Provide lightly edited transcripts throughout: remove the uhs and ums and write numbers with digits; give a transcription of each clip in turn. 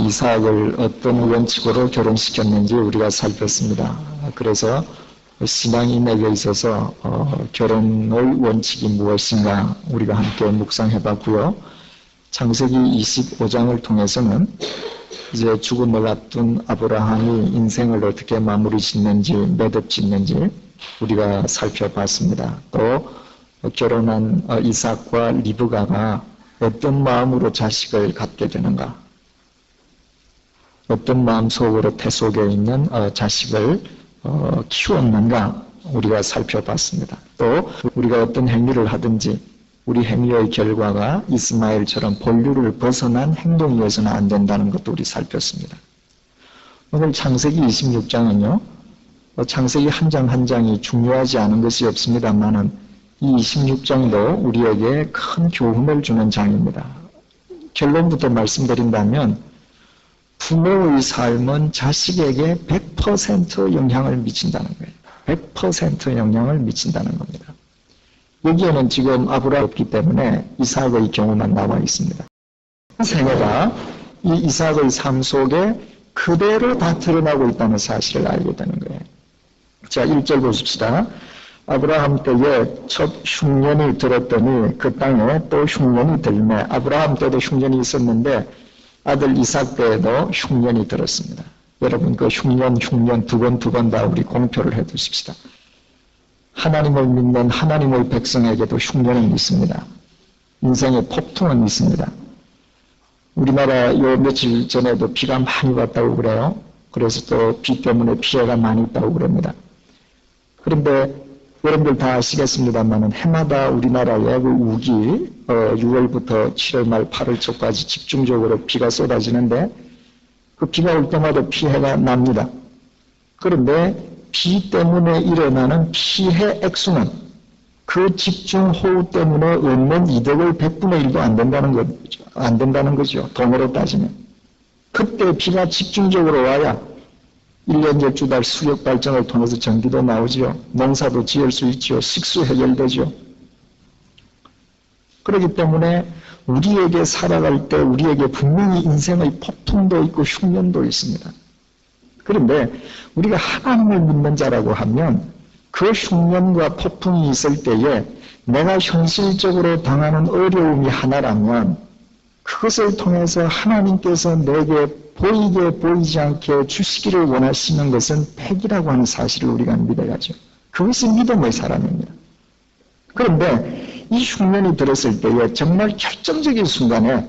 이삭을 어떤 원칙으로 결혼시켰는지 우리가 살폈습니다. 그래서 신앙인에게 있어서 결혼의 원칙이 무엇인가 우리가 함께 묵상해봤고요. 창세기 25장을 통해서는 이제 죽음을 앞둔 아브라함이 인생을 어떻게 마무리 짓는지, 매듭 짓는지 우리가 살펴봤습니다. 또 결혼한 이삭과 리브가가 어떤 마음으로 자식을 갖게 되는가, 어떤 마음 속으로 태 속에 있는 자식을 키웠는가 우리가 살펴봤습니다. 또 우리가 어떤 행위를 하든지 우리 행위의 결과가 이스마엘처럼 본류를 벗어난 행동이어서는 안 된다는 것도 우리 살폈습니다. 오늘 창세기 26장은요. 창세기 한 장 한 장이 중요하지 않은 것이 없습니다만은 이 26장도 우리에게 큰 교훈을 주는 장입니다. 결론부터 말씀드린다면 부모의 삶은 자식에게 100% 영향을 미친다는 거예요. 100% 영향을 미친다는 겁니다. 여기에는 지금 아브라함이 없기 때문에 이삭의 경우만 나와 있습니다. 생애가 이 이삭의 삶 속에 그대로 다 드러나고 있다는 사실을 알게 되는 거예요. 자, 1절 보십시다. 아브라함 때에 첫 흉년이 들었더니 그 땅에 또 흉년이 들매. 아브라함 때도 흉년이 있었는데 아들 이삭 때에도 흉년이 들었습니다. 여러분 그 흉년 두 번 다 우리 공표를 해 두십시다. 하나님을 믿는 하나님의 백성에게도 흉년은 있습니다. 인생의 폭풍은 있습니다. 우리나라 요 며칠 전에도 비가 많이 왔다고 그래요. 그래서 또 비 때문에 피해가 많이 있다고 그럽니다. 그런데 여러분들 다 아시겠습니다만 해마다 우리나라에 그 우기 6월부터 7월 말 8월 초까지 집중적으로 비가 쏟아지는데 그 비가 올 때마다 피해가 납니다. 그런데 비 때문에 일어나는 피해 액수는 그 집중호우 때문에 얻는 이득의 100분의 1도 안 된다는 거죠. 돈으로 따지면. 그때 비가 집중적으로 와야 1년 12달 수력 발전을 통해서 전기도 나오죠. 농사도 지을 수 있죠. 식수 해결되죠. 그렇기 때문에 우리에게 살아갈 때 우리에게 분명히 인생의 폭풍도 있고 흉년도 있습니다. 그런데 우리가 하나님을 믿는 자라고 하면 그 흉년과 폭풍이 있을 때에 내가 현실적으로 당하는 어려움이 하나라면 그것을 통해서 하나님께서 내게 보이게 보이지 않게 주시기를 원하시는 것은 팩이라고 하는 사실을 우리가 믿어야죠. 그것이 믿음의 사람입니다. 그런데 이 흉년이 들었을 때에 정말 결정적인 순간에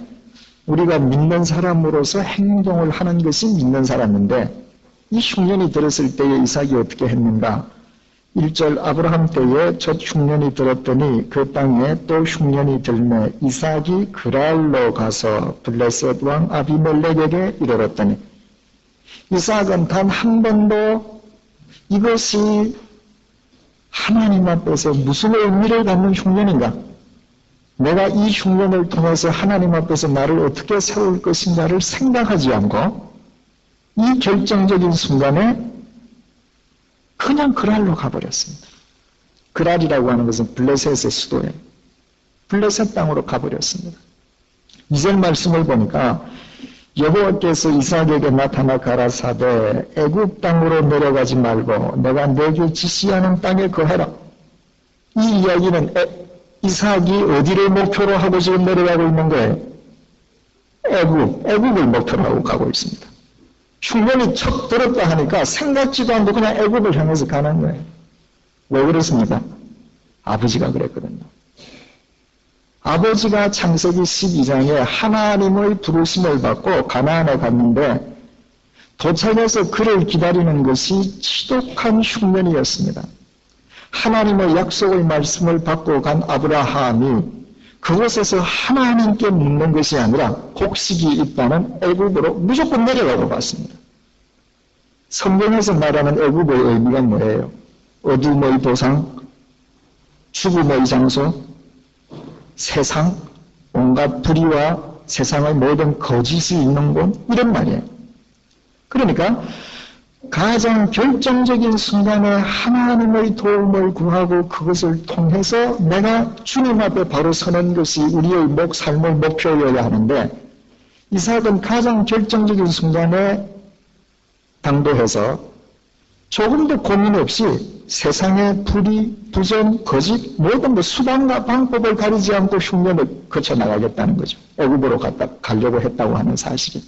우리가 믿는 사람으로서 행동을 하는 것이 믿는 사람인데 이 흉년이 들었을 때에 이삭이 어떻게 했는가? 1절 아브라함 때에 첫 흉년이 들었더니 그 땅에 또 흉년이 들매 이삭이 그랄로 가서 블레셋 왕 아비멜렉에게 이르렀더니 이삭은 단 한 번도 이것이 하나님 앞에서 무슨 의미를 갖는 흉년인가? 내가 이 흉년을 통해서 하나님 앞에서 나를 어떻게 세울 것인가를 생각하지 않고 이 결정적인 순간에 그냥 그랄로 가버렸습니다. 그랄이라고 하는 것은 블레셋의 수도예요. 블레셋 땅으로 가버렸습니다. 이전 말씀을 보니까 여호와께서 이삭에게 나타나 가라사대 애굽 땅으로 내려가지 말고 내가 내게 지시하는 땅에 거해라. 이 이야기는 이삭이 어디를 목표로 하고 지금 내려가고 있는 거예요? 애굽을 목표로 하고 가고 있습니다. 흉년이 척 들었다 하니까 생각지도 않고 그냥 애굽을 향해서 가는 거예요. 왜 그렇습니까? 아버지가 그랬거든요. 아버지가 창세기 12장에 하나님의 부르심을 받고 가나안에 갔는데 도착해서 그를 기다리는 것이 지독한 흉년이었습니다. 하나님의 약속의 말씀을 받고 간 아브라함이 그곳에서 하나님께 묻는 것이 아니라 곡식이 있다는 애굽으로 무조건 내려가고 봤습니다. 성경에서 말하는 애굽의 의미가 뭐예요? 어둠의 도상, 죽음의 장소, 세상, 온갖 불의와 세상의 모든 거짓이 있는 곳, 이런 말이에요. 그러니까 가장 결정적인 순간에 하나님의 도움을 구하고 그것을 통해서 내가 주님 앞에 바로 서는 것이 우리의 삶의 목표여야 하는데 이삭은 가장 결정적인 순간에 당도해서 조금도 고민 없이 세상의 불의, 부정, 거짓 모든 수단과 방법을 가리지 않고 흉년을 거쳐 나가겠다는 거죠. 애굽으로 가려고 했다고 하는 사실이.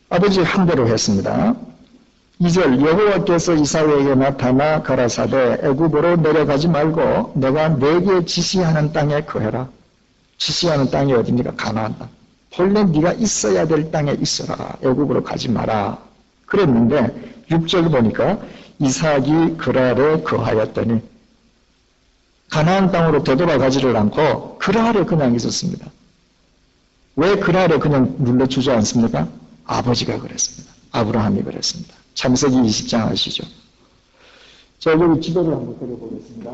아버지 한 대로 했습니다. 2절 여호와께서 이삭에게 나타나 가라사대 애굽으로 내려가지 말고 내가 네게 지시하는 땅에 거해라. 지시하는 땅이 어디입니까? 가나안 땅. 본래 네가 있어야 될 땅에 있어라. 애굽으로 가지 마라. 그랬는데 6절 보니까 이삭이 그랄에 거하였더니 가나안 땅으로 되돌아가지를 않고 그랄에 그냥 있었습니다. 왜 그랄에 그냥 눌러주지 않습니까? 아버지가 그랬습니다. 아브라함이 그랬습니다. 창세기 20장 아시죠? 자, 여기 지도를 한번 그려보겠습니다.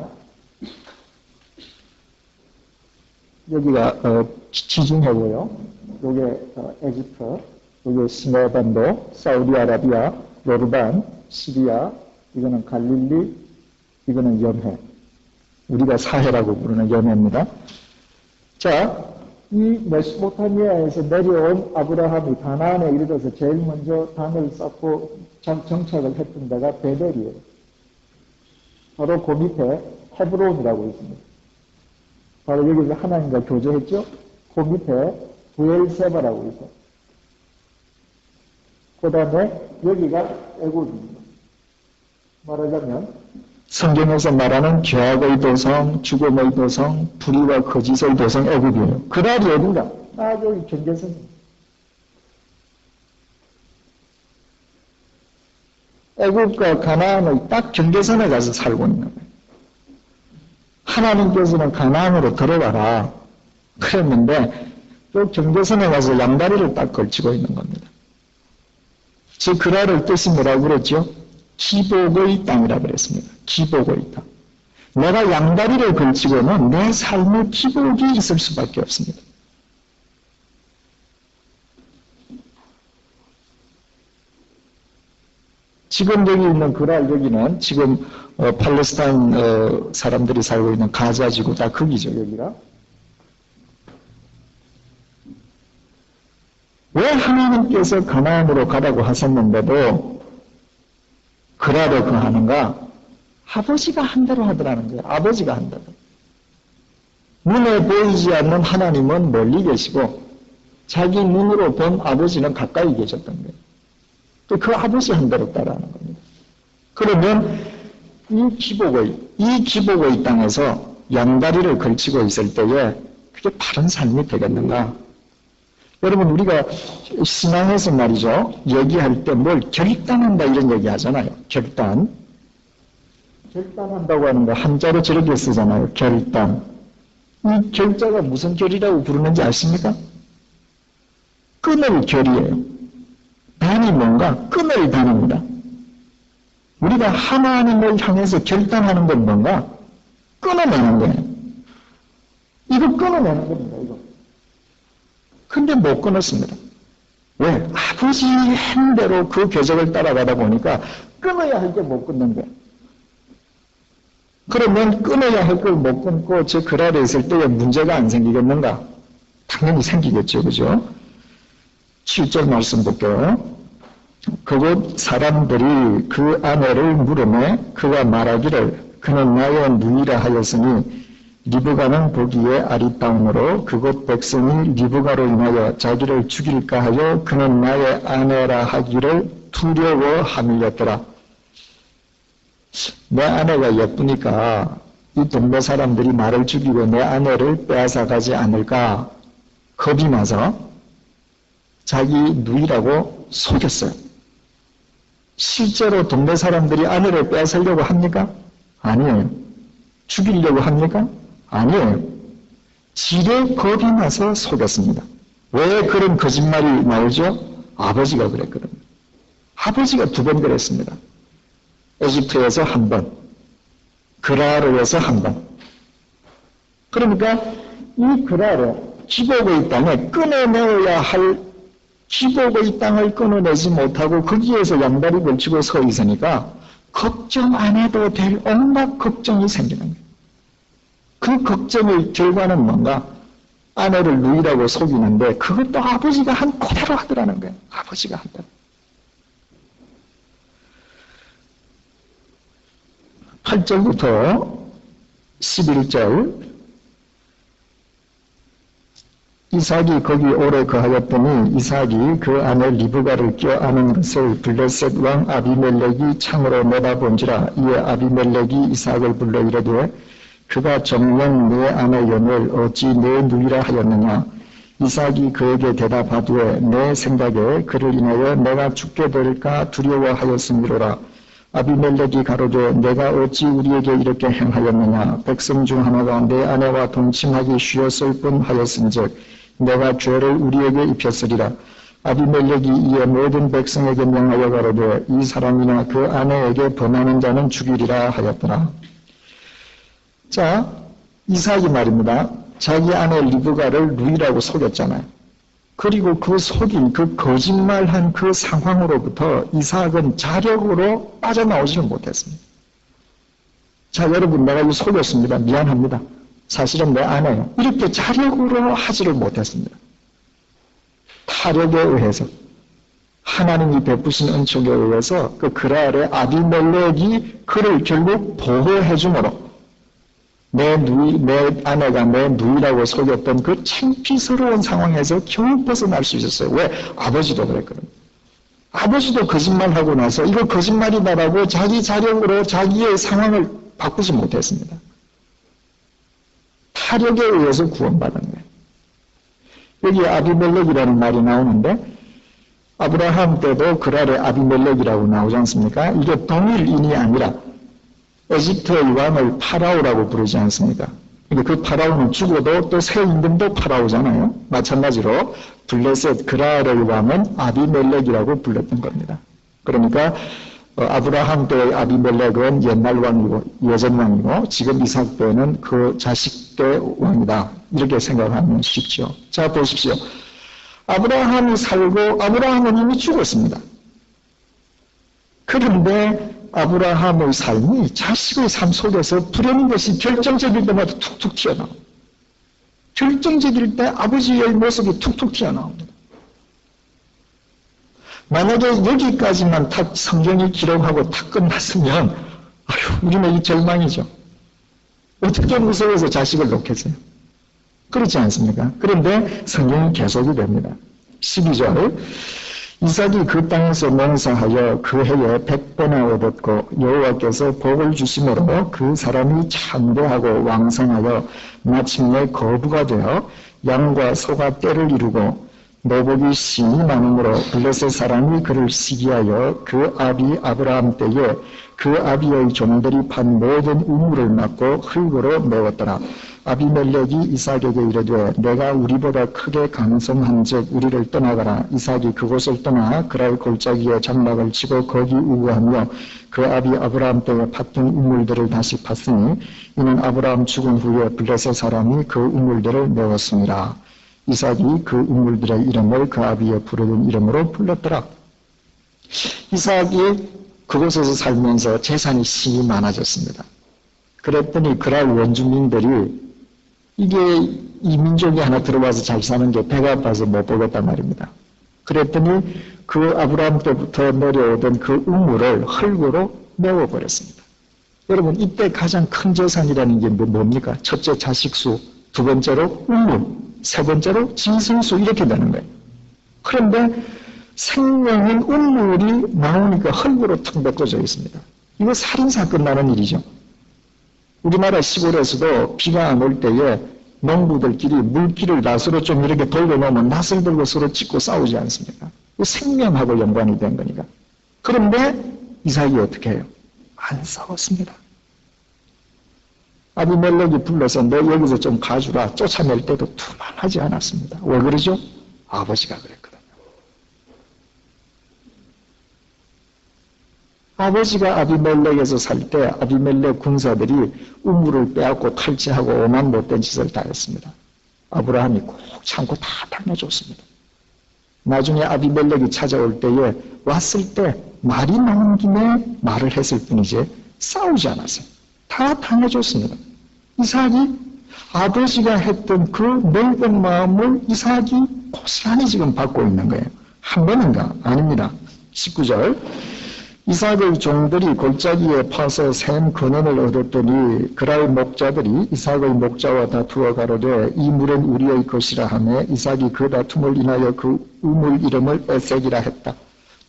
여기가 지중해고요. 요게 에집트, 요게 시내반도, 사우디아라비아, 요르단, 시리아, 이거는 갈릴리, 이거는 연해. 우리가 사해라고 부르는 연해입니다. 자, 이 메소포타미아에서 내려온 아브라함이 가나안에 이르러서 제일 먼저 당을 쌓고 정착을 했던 데가 베델이에요. 바로 그 밑에 헤브론이라고 있습니다. 바로 여기서 하나님과 교제했죠? 그 밑에 부엘세바라고 있어요. 그 다음에 여기가 애굽입니다. 말하자면 성경에서 말하는 죄악의 도성, 죽음의 도성, 불의와 거짓의 도성 애굽이에요. 그날이 어딘가? 딱 여기 경계선입니다. 애굽과 가나안의 딱 경계선에 가서 살고 있는 거예요. 하나님께서는 가나안으로 들어가라 그랬는데 또 경계선에 가서 양다리를 딱 걸치고 있는 겁니다. 즉 그날의 뜻이 뭐라고 그랬죠? 기복의 땅이라 그랬습니다. 기복의 땅. 내가 양다리를 걸치고는 내 삶의 기복이 있을 수밖에 없습니다. 지금 여기 있는 그랄 여기는 지금 팔레스타인 사람들이 살고 있는 가자 지구 다 거기죠, 여기가. 왜 하나님께서 가나안으로 가라고 하셨는데도 그랄에 거하는가? 아버지가 한 대로 하더라는 거예요. 아버지가 한 대로. 눈에 보이지 않는 하나님은 멀리 계시고 자기 눈으로 본 아버지는 가까이 계셨던 거예요. 그 아버지 한 대로 따라하는 겁니다. 그러면 이 기복의 땅에서 양다리를 걸치고 있을 때에 그게 바른 삶이 되겠는가? 여러분 우리가 신앙에서 말이죠. 얘기할 때 뭘 결단한다 이런 얘기 하잖아요. 결단한다고 하는 거 한자로 저렇게 쓰잖아요. 결단. 이 결자가 무슨 결이라고 부르는지 아십니까? 끊을 결이에요. 단이 뭔가? 끊을 단입니다. 우리가 하나님을 향해서 결단하는 건 뭔가? 끊어내는 거예요. 이거 끊어내는 겁니다. 이거. 근데 못 끊었습니다. 왜? 아버지 한 대로 그 궤적을 따라가다 보니까 끊어야 할 게 못 끊는 거예요. 그러면 끊어야 할 걸 못 끊고 저 그랄에 있을 때에 문제가 안 생기겠는가? 당연히 생기겠죠. 그죠? 7절 말씀 볼게요. 그곳 사람들이 그 아내를 물으매 그가 말하기를 그는 나의 누이라 하였으니 리브가는 보기에 아리따움으로 그곳 백성이 리브가로 인하여 자기를 죽일까 하여 그는 나의 아내라 하기를 두려워함이었더라. 내 아내가 예쁘니까 이 동네 사람들이 나를 죽이고 내 아내를 빼앗아가지 않을까 겁이 나서 자기 누이라고 속였어요. 실제로 동네 사람들이 아내를 빼앗으려고 합니까? 아니에요. 죽이려고 합니까? 아니에요. 지레 겁이 나서 속였습니다. 왜 그런 거짓말이 나오죠? 아버지가 그랬거든요. 아버지가 2번 그랬습니다. 에집트에서 1번, 그라르에서 1번. 그러니까 이 그라르, 기복의 땅에 끊어내어야 할 기복의 땅을 끊어내지 못하고 거기에서 양다리 걸치고 서 있으니까 걱정 안 해도 될 온갖 걱정이 생기는 거예요. 그 걱정의 결과는 뭔가? 아내를 누이라고 속이는데 그것도 아버지가 한 그대로 하더라는 거예요. 아버지가 한다. 8절부터 11절 이삭이 거기 오래 거하였더니 이삭이 그 아내 리브가를 껴안은 것을 블레셋 왕 아비멜렉이 창으로 내다본지라. 이에 아비멜렉이 이삭을 불러 이르되 그가 정녕 내 아내 연을 어찌 내 누이라 하였느냐. 이삭이 그에게 대답하되 내 생각에 그를 인하여 내가 죽게 될까 두려워하였음이로라. 아비멜렉이 가로되 내가 어찌 우리에게 이렇게 행하였느냐. 백성 중 하나가 내 아내와 동침하기 쉬었을 뿐 하였은즉 내가 죄를 우리에게 입혔으리라. 아비멜렉이 이에 모든 백성에게 명하여 가로되 이 사람이나 그 아내에게 범하는 자는 죽이리라 하였더라. 자, 이삭이 말입니다. 자기 아내 리브가를 누이라고 속였잖아요. 그리고 그 속인 그 거짓말한 그 상황으로부터 이삭은 자력으로 빠져나오지를 못했습니다. 자, 여러분, 내가 이거 속였습니다. 미안합니다. 사실은 내 아내예요. 이렇게 자력으로 하지를 못했습니다. 타력에 의해서, 하나님이 베푸신 은총에 의해서 그 그랄의 아비멜렉이 그를 결국 보호해 주므로 내 아내가 내 누이라고 속였던 그 창피스러운 상황에서 겨우 벗어날 수 있었어요. 왜? 아버지도 그랬거든요. 아버지도 거짓말하고 나서 이거 거짓말이다라고 자기 자력으로 자기의 상황을 바꾸지 못했습니다. 타력에 의해서 구원받은 거예요. 여기 아비멜렉이라는 말이 나오는데 아브라함 때도 그랄의 아비멜렉이라고 나오지 않습니까? 이게 동일인이 아니라 에집트의 왕을 파라오라고 부르지 않습니까? 그 파라오는 죽어도 또 새 임금도 파라오잖아요. 마찬가지로 블레셋 그랄의 왕은 아비멜렉이라고 불렀던 겁니다. 그러니까 아브라함 때의 아비멜렉은 옛날 왕이고 예전 왕이고 지금 이삭 때는 그 자식 때 왕이다. 이렇게 생각하면 쉽죠. 자, 보십시오. 아브라함이 살고 아브라함은 이미 죽었습니다. 그런데 아브라함의 삶이 자식의 삶 속에서 불행한 것이 결정적일 때마다 툭툭 튀어나옵니다. 결정적일 때 아버지의 모습이 툭툭 튀어나옵니다. 만약에 여기까지만 딱 성경이 기록하고 딱 끝났으면 우리는 이 절망이죠. 어떻게 무서워서 자식을 놓겠어요? 그렇지 않습니까? 그런데 성경이 계속이 됩니다. 12절 이삭이 그 땅에서 농사하여 그 해에 100배나 얻었고 여호와께서 복을 주심으로 그 사람이 창대하고 왕성하여 마침내 거부가 되어 양과 소가 떼를 이루고 노복이 심히 많으므로 블레셋 사람이 그를 시기하여 그 아비 아브라함 때에 그 아비의 종들이 판 모든 우물을 막고 흙으로 메웠더라. 아비멜렉이 이삭에게 이르되 내가 우리보다 크게 강성한즉 우리를 떠나가라. 이삭이 그곳을 떠나 그랄 골짜기에 장막을 치고 거기 우거하며 그 아비 아브라함 때에 팠던 우물들을 다시 팠으니 이는 아브라함 죽은 후에 블레셋 사람이 그 우물들을 메웠습니다. 이삭이 그 우물들의 이름을 그 아비의 부르는 이름으로 불렀더라. 이삭이 그곳에서 살면서 재산이 심히 많아졌습니다. 그랬더니 그랄 원주민들이 이게 이 민족이 하나 들어와서 잘 사는 게 배가 아파서 못 보겠단 말입니다. 그랬더니 그 아브라함 때부터 내려오던 그 우물을 흙으로 메워버렸습니다. 여러분, 이때 가장 큰 재산이라는 게 뭡니까? 첫째 자식수, 두 번째로 우물, 세 번째로 짐승수, 이렇게 되는 거예요. 그런데 생명인 우물이 나오니까 흙으로 텅 메꿔져 있습니다. 이거 살인사건 나는 일이죠. 우리나라 시골에서도 비가 안 올 때에 농부들끼리 물길을 낫으로 좀 이렇게 돌려놓으면 낫을 들고 서로 짚고 싸우지 않습니까? 생명하고 연관이 된 거니까. 그런데 이삭이 어떻게 해요? 안 싸웠습니다. 아비멜렉이 불러서 너 여기서 좀 가주라 쫓아낼 때도 두말하지 않았습니다. 왜 그러죠? 아버지가 그랬거든요. 아버지가 아비멜렉에서 살 때 아비멜렉 군사들이 우물을 빼앗고 탈취하고 오만 못된 짓을 다 했습니다. 아브라함이 꼭 참고 다 당해줬습니다. 나중에 아비멜렉이 찾아올 때에 왔을 때 말이 나온 김에 말을 했을 뿐이지 싸우지 않았어요. 다 당해줬습니다. 이삭이 아버지가 했던 그 넓은 마음을 이삭이 고스란히 지금 받고 있는 거예요. 한 번인가? 아닙니다. 19절. 이삭의 종들이 골짜기에 파서 샘 근원을 얻었더니 그랄 목자들이 이삭의 목자와 다투어 가로되 이 물은 우리의 것이라 하며 이삭이 그 다툼을 인하여 그 우물 이름을 에색이라 했다.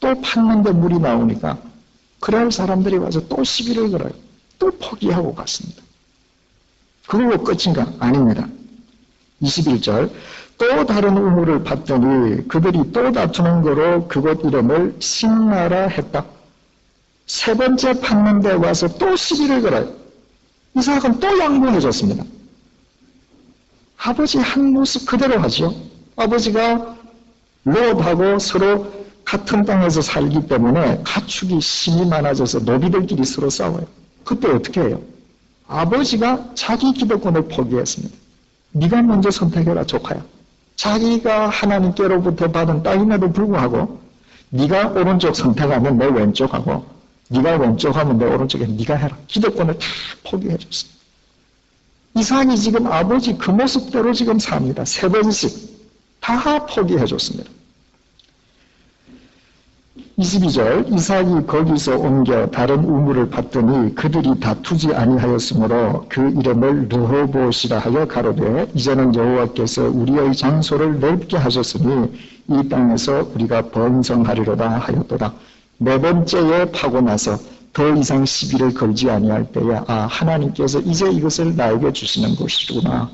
또 팠는데 물이 나오니까 그랄 사람들이 와서 또 시비를 걸어요. 또 포기하고 갔습니다. 그걸로 끝인가? 아닙니다. 21절. 또 다른 우물을 팠더니 그들이 또 다투는 거로 그곳 이름을 신나라 했다. 세 번째 팠는데 와서 또 시비를 걸어요. 이삭은 또 양보해 줬습니다. 아버지 한 모습 그대로 하죠. 아버지가 롯하고 서로 같은 땅에서 살기 때문에 가축이 심이 많아져서 노비들끼리 서로 싸워요. 그때 어떻게 해요? 아버지가 자기 기득권을 포기했습니다. 네가 먼저 선택해라 조카야. 자기가 하나님께로부터 받은 땅임에도 불구하고 네가 오른쪽 선택하면 내 왼쪽하고 네가 왼쪽하면 내 오른쪽에 네가 해라. 기득권을 다 포기해줬습니다. 이삭이 지금 아버지 그 모습대로 지금 삽니다. 세 번씩 다 포기해줬습니다. 22절. 이삭이 거기서 옮겨 다른 우물을 봤더니 그들이 다투지 아니하였으므로 그 이름을 르호봇이라 하여 가로되 이제는 여호와께서 우리의 장소를 넓게 하셨으니 이 땅에서 우리가 번성하리로다 하였도다. 네 번째에 파고 나서 더 이상 시비를 걸지 아니할 때에 하나님께서 이제 이것을 나에게 주시는 것이구나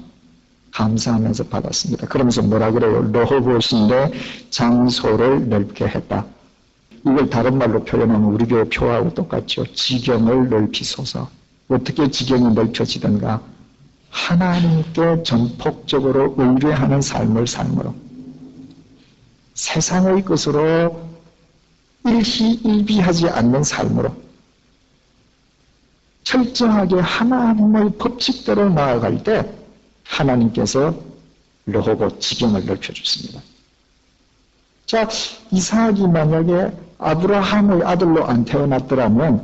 감사하면서 받았습니다. 그러면서 뭐라 그래요? 르호봇인데 장소를 넓게 했다. 이걸 다른 말로 표현하면 우리 교회 표하고 똑같죠. 지경을 넓히소서. 어떻게 지경이 넓혀지던가? 하나님께 전폭적으로 의뢰하는 삶을 삶으로. 세상의 것으로 일희일비하지 않는 삶으로. 철저하게 하나님의 법칙대로 나아갈 때 하나님께서 르호봇 지경을 넓혀주십니다. 자, 이삭이 만약에 아브라함의 아들로 안 태어났더라면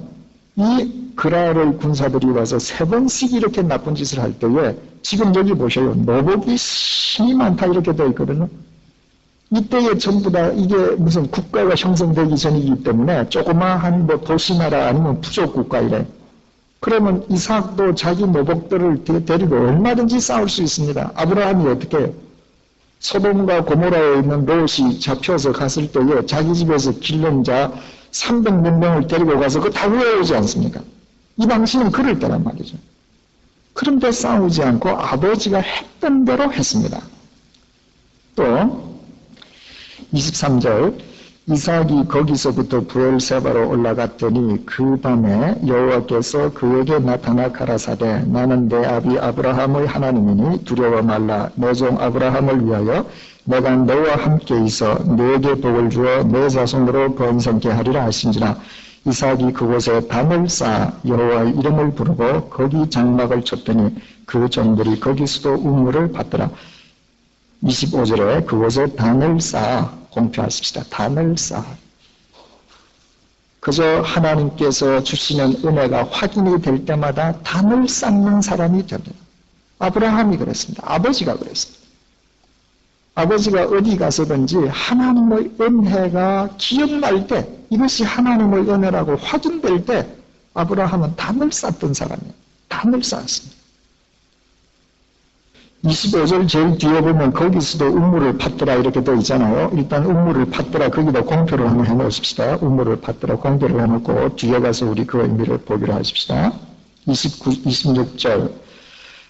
이 그랄의 군사들이 와서 세 번씩 이렇게 나쁜 짓을 할 때에 지금 여기 보셔요. 노복이 심이 많다 이렇게 되어 있거든요. 이때에 전부 다 이게 무슨 국가가 형성되기 전이기 때문에 조그마한 뭐 도시나라 아니면 부족 국가 이래. 그러면 이삭도 자기 노복들을 데리고 얼마든지 싸울 수 있습니다. 아브라함이 어떻게 해요? 소돔과 고모라에 있는 롯이 잡혀서 갔을 때에 자기 집에서 기른 자 300몇 명을 데리고 가서 그거 다 구해오지 않습니까? 이 당시는 그럴 때란 말이죠. 그런데 싸우지 않고 아버지가 했던 대로 했습니다. 또 23절 이삭이 거기서부터 브엘세바로 올라갔더니 그 밤에 여호와께서 그에게 나타나 가라사대 나는 내 아비 아브라함의 하나님이니 두려워 말라. 내 종 아브라함을 위하여 내가 너와 함께 있어 너에게 복을 주어 내 자손으로 번성케 하리라 하신지라. 이삭이 그곳에 단을 쌓아 여호와의 이름을 부르고 거기 장막을 쳤더니 그 종들이 거기서도 우물을 받더라. 25절에 그곳에 단을 쌓아 공표하십시다. 단을 쌓아. 그저 하나님께서 주시는 은혜가 확인이 될 때마다 단을 쌓는 사람이 됩니다. 아브라함이 그랬습니다. 아버지가 그랬습니다. 아버지가 어디 가서든지 하나님의 은혜가 기억날 때 이것이 하나님의 은혜라고 확인될 때 아브라함은 단을 쌓던 사람이에요. 단을 쌓았습니다. 25절 제일 뒤에 보면 거기서도 우물을 팠더라 이렇게 되어 있잖아요. 일단 우물을 팠더라 거기다 공표를 한번 해놓으십시다. 우물을 팠더라 공표를 해놓고 뒤에 가서 우리 그 의미를 보기로 하십시다. 26절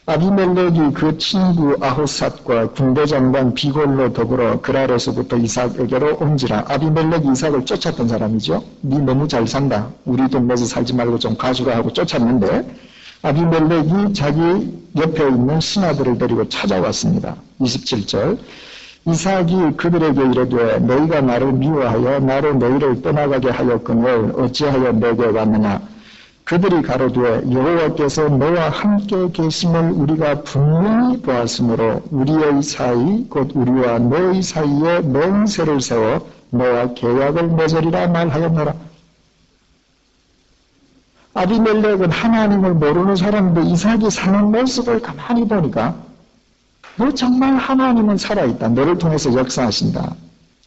아비멜렉이 그 친구 아호삿과 군대장관 비골로 더불어 그랄에서부터 이삭에게로 온지라. 아비멜렉이 이삭을 쫓았던 사람이죠. 네 너무 잘 산다. 우리 동네에서 살지 말고 좀 가주라 하고 쫓았는데 아비멜렉이 자기 옆에 있는 신하들을 데리고 찾아왔습니다. 27절 이삭이 그들에게 이르되 너희가 나를 미워하여 나로 너희를 떠나가게 하였거늘 어찌하여 내게 왔느냐. 그들이 가로되 여호와께서 너와 함께 계심을 우리가 분명히 보았으므로 우리의 사이 곧 우리와 너의 사이에 맹세를 세워 너와 계약을 맺으리라 말하였노라. 아비멜렉은 하나님을 모르는 사람인데 이삭이 사는 모습을 가만히 보니까 너 정말 하나님은 살아있다. 너를 통해서 역사하신다.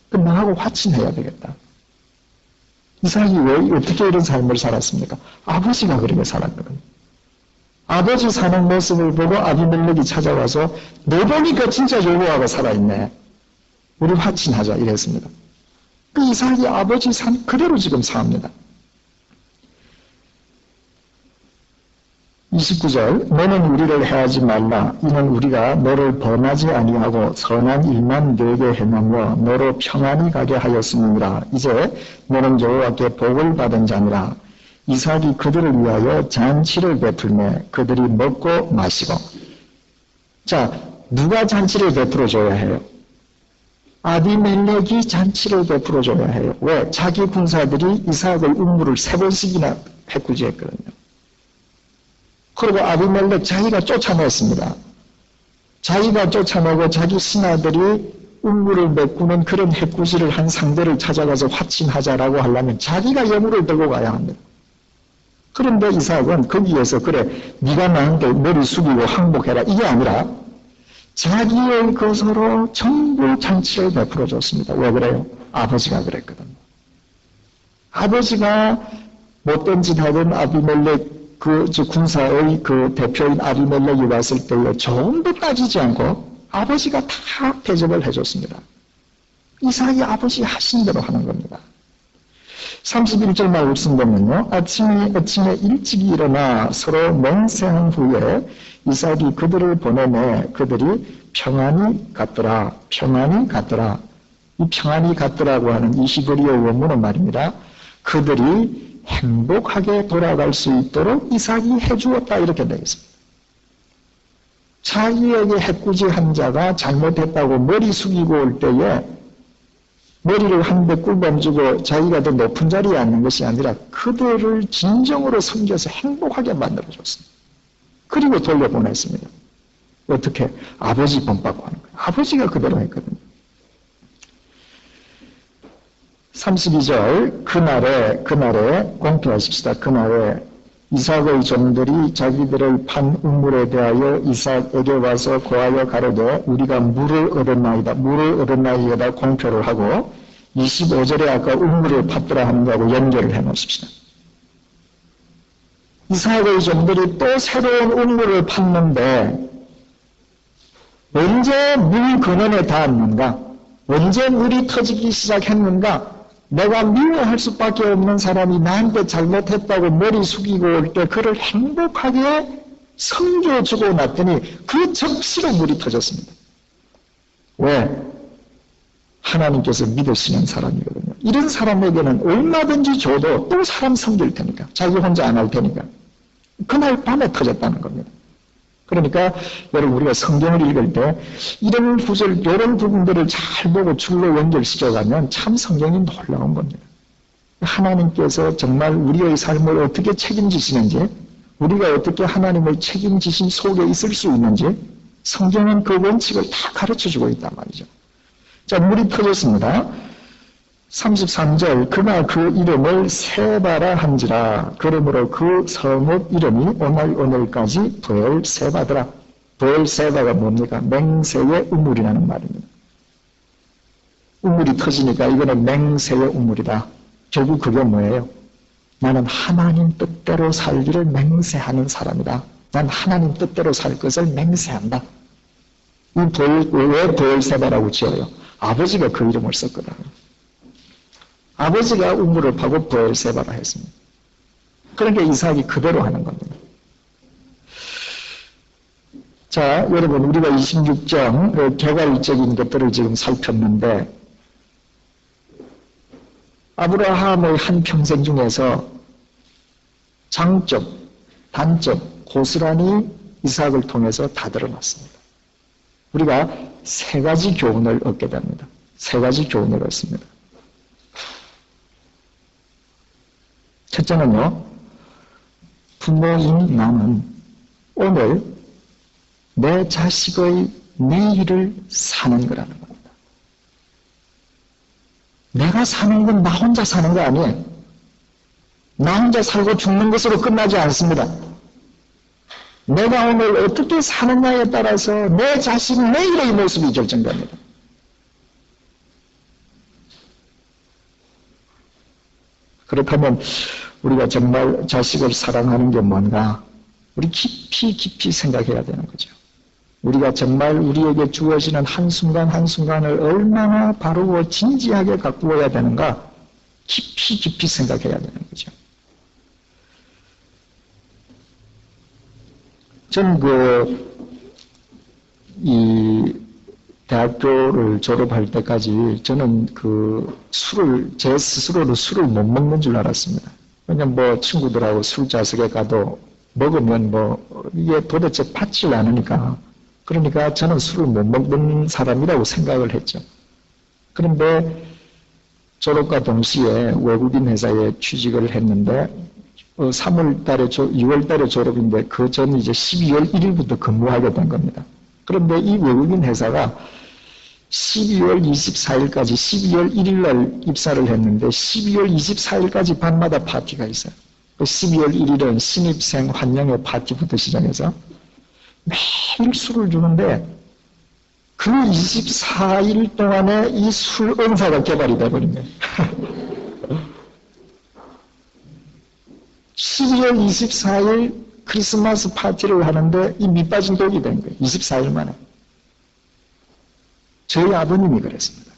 그럼 나하고 화친해야 되겠다. 이삭이 왜 어떻게 이런 삶을 살았습니까? 아버지가 그렇게 살았거든요. 아버지 사는 모습을 보고 아비멜렉이 찾아와서 너 보니까 진짜 여호와가 살아있네. 우리 화친하자 이랬습니다. 그 이삭이 아버지 산 그대로 지금 삽니다. 29절 너는 우리를 해하지 말라. 이는 우리가 너를 범하지 아니하고 선한 일만 너에게 행하며 너로 평안히 가게 하였음이니라. 이제 너는 여호와께 복을 받은 자니라. 이삭이 그들을 위하여 잔치를 베풀매 그들이 먹고 마시고. 자, 누가 잔치를 베풀어 줘야 해요? 아비멜렉이 잔치를 베풀어 줘야 해요. 왜? 자기 군사들이 이삭의 음부를 3번씩이나 해꾸지했거든요. 그리고 아비멜렉 자기가 쫓아냈습니다. 자기가 쫓아내고 자기 신하들이 음부를 메꾸는 그런 해꾸지를 한 상대를 찾아가서 화친하자라고 하려면 자기가 예물을 들고 가야 합니다. 그런데 이삭은 거기에서 그래 네가 나한테 머리 숙이고 항복해라 이게 아니라 자기의 것으로 전부 잔치를 베풀어 줬습니다. 왜 그래요? 아버지가 그랬거든요. 아버지가 못된 짓 하던 아비멜렉 군사의 그 대표인 아비멜렉이 왔을 때에 조금도 따지지 않고 아버지가 다 대접을 해줬습니다. 이삭이 아버지 하신 대로 하는 겁니다. 31절 말씀 보면요. 아침에 일찍 일어나 서로 맹세한 후에 이삭이 그들을 보내매 그들이 평안히 갔더라. 평안히 갔더라. 이 평안히 갔더라고 하는 이 히브리어 원문은 말입니다. 그들이 행복하게 돌아갈 수 있도록 이삭이 해주었다 이렇게 되겠습니다. 자기에게 해꾸지한 자가 잘못했다고 머리 숙이고 올 때에 머리를 한 대 꿀밤주고 자기가 더 높은 자리에 앉는 것이 아니라 그들을 진정으로 섬겨서 행복하게 만들어줬습니다. 그리고 돌려보냈습니다. 어떻게? 아버지 본받고 하는 거예요. 아버지가 그대로 했거든요. 32절 그날에 공표하십시다. 그날에 이삭의 종들이 자기들의 판 우물에 대하여 이삭에게 와서 고하여 가로되 우리가 물을 얻었나이다. 물을 얻었나이다 공표를 하고 25절에 아까 우물을 팠더라 하는 거하고 연결을 해 놓으십시다. 이삭의 종들이 또 새로운 우물을 팠는데 언제 물 근원에 닿았는가? 언제 물이 터지기 시작했는가? 내가 미워할 수밖에 없는 사람이 나한테 잘못했다고 머리 숙이고 올 때 그를 행복하게 섬겨주고 났더니 그 적시로 물이 터졌습니다. 왜? 하나님께서 믿으시는 사람이거든요. 이런 사람에게는 얼마든지 줘도 또 사람 섬길 테니까. 자기 혼자 안 할 테니까. 그날 밤에 터졌다는 겁니다. 그러니까 여러분 우리가 성경을 읽을 때 이런 구절, 이런 부분들을 잘 보고 줄로 연결시켜가면 참 성경이 놀라운 겁니다. 하나님께서 정말 우리의 삶을 어떻게 책임지시는지, 우리가 어떻게 하나님을 책임지신 속에 있을 수 있는지 성경은 그 원칙을 다 가르쳐주고 있단 말이죠. 자, 물이 터졌습니다. 33절 그가 그 이름을 세바라 한지라. 그러므로 그 성읍 이름이 오늘까지 브엘세바더라. 브엘세바가 뭡니까? 맹세의 우물이라는 말입니다. 우물이 터지니까 이거는 맹세의 우물이다. 결국 그게 뭐예요? 나는 하나님 뜻대로 살기를 맹세하는 사람이다. 난 하나님 뜻대로 살 것을 맹세한다. 왜 브엘세바라고 지어요? 아버지가 그 이름을 썼거든요. 아버지가 우물을 파고 브엘세바라 했습니다. 그러니까 이삭이 그대로 하는 겁니다. 자, 여러분 우리가 26장 개괄적인 것들을 지금 살폈는데 아브라함의 한평생 중에서 장점, 단점, 고스란히 이삭을 통해서 다 드러났습니다. 우리가 3가지 교훈을 얻게 됩니다. 3가지 교훈을 얻습니다. 첫째는요, 부모인 나는 오늘 내 자식의 내일을 사는 거라는 겁니다. 내가 사는 건 나 혼자 사는 거 아니에요. 나 혼자 살고 죽는 것으로 끝나지 않습니다. 내가 오늘 어떻게 사느냐에 따라서 내 자신 내일의 모습이 결정됩니다. 그렇다면 우리가 정말 자식을 사랑하는 게 뭔가 우리 깊이 생각해야 되는 거죠. 우리가 정말 우리에게 주어지는 한순간 한순간을 얼마나 바르고 진지하게 가꾸어야 되는가 깊이 생각해야 되는 거죠. 저는 이 대학교를 졸업할 때까지 저는 제 스스로로 술을 못 먹는 줄 알았습니다. 왜냐면 친구들하고 술자석에 가도 먹으면 이게 도대체 받질 않으니까. 그러니까 저는 술을 못 먹는 사람이라고 생각을 했죠. 그런데 졸업과 동시에 외국인 회사에 취직을 했는데 6월 달에 졸업인데 그 전 이제 12월 1일부터 근무하게 된 겁니다. 그런데 이 외국인 회사가 12월 24일까지 12월 1일 날 입사를 했는데 12월 24일까지 밤마다 파티가 있어요. 12월 1일은 신입생 환영회 파티부터 시작해서 매일 술을 주는데 그 24일 동안에 이 술 은사가 개발이 돼버린 거예요. 12월 24일 크리스마스 파티를 하는데 이 밑빠진 독이 된 거예요. 24일 만에. 저희 아버님이 그랬습니다.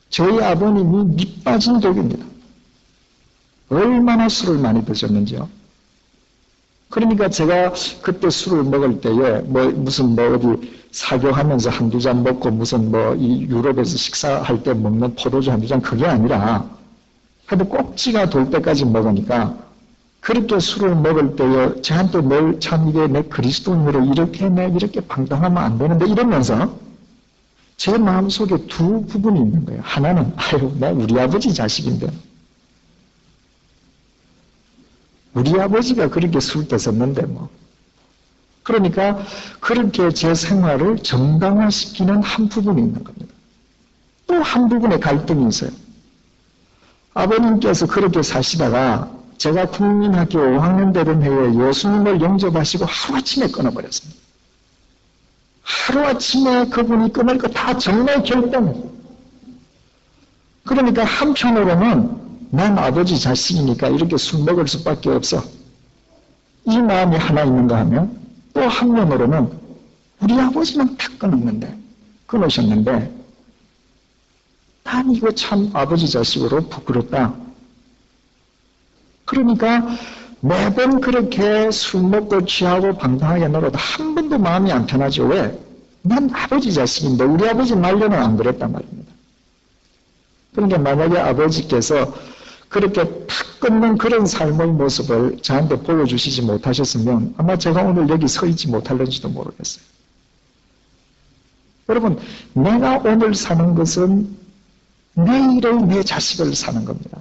저희 아버님이 밑빠진 독입니다. 얼마나 술을 많이 드셨는지요. 그러니까 제가 그때 술을 먹을 때에 어디 사교하면서 한두 잔 먹고 이 유럽에서 식사할 때 먹는 포도주 한두 잔 그게 아니라 하여튼 꼭지가 돌 때까지 먹으니까 그렇게 술을 먹을 때에 저한테 참 이게 내 그리스도인으로 이렇게 방탕하면 안 되는데 이러면서 제 마음속에 두 부분이 있는 거예요. 하나는 나 우리 아버지 자식인데 우리 아버지가 그렇게 술 드셨는데 그러니까 그렇게 제 생활을 정당화시키는 한 부분이 있는 겁니다. 또 한 부분의 갈등이 있어요. 아버님께서 그렇게 사시다가 제가 국민학교 5학년 되던 해에 예수님을 영접하시고 하루아침에 끊어버렸습니다. 하루아침에 그분이 끊을 거 다 정말 결정했어요. 그러니까 한편으로는 난 아버지 자식이니까 이렇게 술 먹을 수밖에 없어. 이 마음이 하나 있는가 하면 또 한면으로는 우리 아버지는 다 끊으셨는데 난 이거 참 아버지 자식으로 부끄럽다. 그러니까 매번 그렇게 술 먹고 취하고 방탕하게 놀아도 한 번도 마음이 안 편하죠. 왜? 난 아버지 자식인데 우리 아버지 말로는 안 그랬단 말입니다. 그러니까 만약에 아버지께서 그렇게 탁 끊는 그런 삶의 모습을 저한테 보여주시지 못하셨으면 아마 제가 오늘 여기 서 있지 못할는지도 모르겠어요. 여러분, 내가 오늘 사는 것은 내일의 내 자식을 사는 겁니다.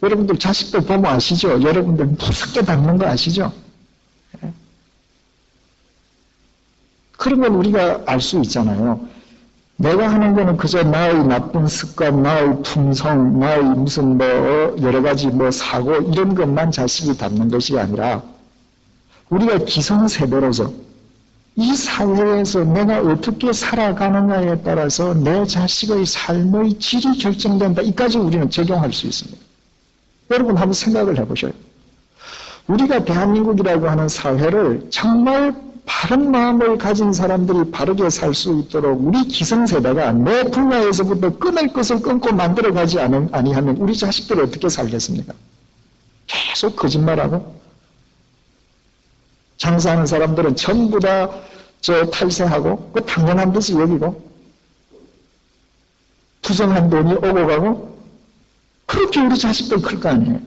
여러분들 자식들 보면 아시죠? 여러분들 무섭게 닮는 거 아시죠? 그러면 우리가 알 수 있잖아요. 내가 하는 거는 그저 나의 나쁜 습관, 나의 품성, 나의 무슨 여러 가지 사고 이런 것만 자식이 닮는 것이 아니라 우리가 기성세대로서 이 사회에서 내가 어떻게 살아가느냐에 따라서 내 자식의 삶의 질이 결정된다. 이까지 우리는 적용할 수 있습니다. 여러분 한번 생각을 해보셔요. 우리가 대한민국이라고 하는 사회를 정말 바른 마음을 가진 사람들이 바르게 살 수 있도록 우리 기성세대가 내 분야에서부터 끊을 것을 끊고 만들어가지 아니하면 우리 자식들을 어떻게 살겠습니까? 계속 거짓말하고 장사하는 사람들은 전부 다 탈세하고 그 당연한 듯이 여기고 부정한 돈이 오고 가고 그렇게 우리 자식들 클 거 아니에요.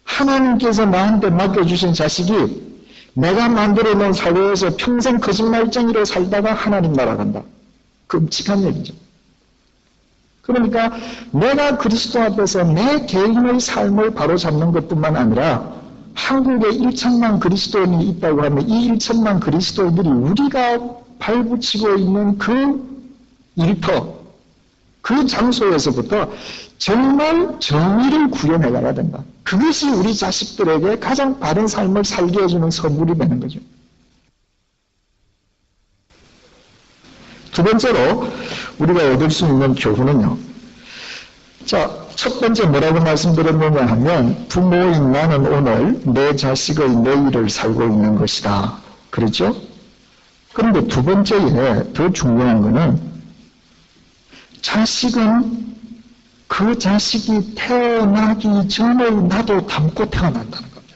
하나님께서 나한테 맡겨주신 자식이 내가 만들어 놓은 사회에서 평생 거짓말쟁이로 살다가 하나님 나라 간다. 끔찍한 얘기죠. 그러니까 내가 그리스도 앞에서 내 개인의 삶을 바로잡는 것뿐만 아니라 한국에 1천만 그리스도인이 있다고 하면 이 1천만 그리스도인들이 우리가 발붙이고 있는 그 일터, 그 장소에서부터 정말 정의를 구현해가야 된다. 그것이 우리 자식들에게 가장 바른 삶을 살게 해주는 선물이 되는 거죠. 두 번째로 우리가 얻을 수 있는 교훈은요. 자, 첫 번째 뭐라고 말씀드렸느냐 하면 부모인 나는 오늘 내 자식의 내일을 살고 있는 것이다. 그렇죠? 그런데 두 번째에 더 중요한 것은 자식은 그 자식이 태어나기 전에 나도 닮고 태어난다는 겁니다.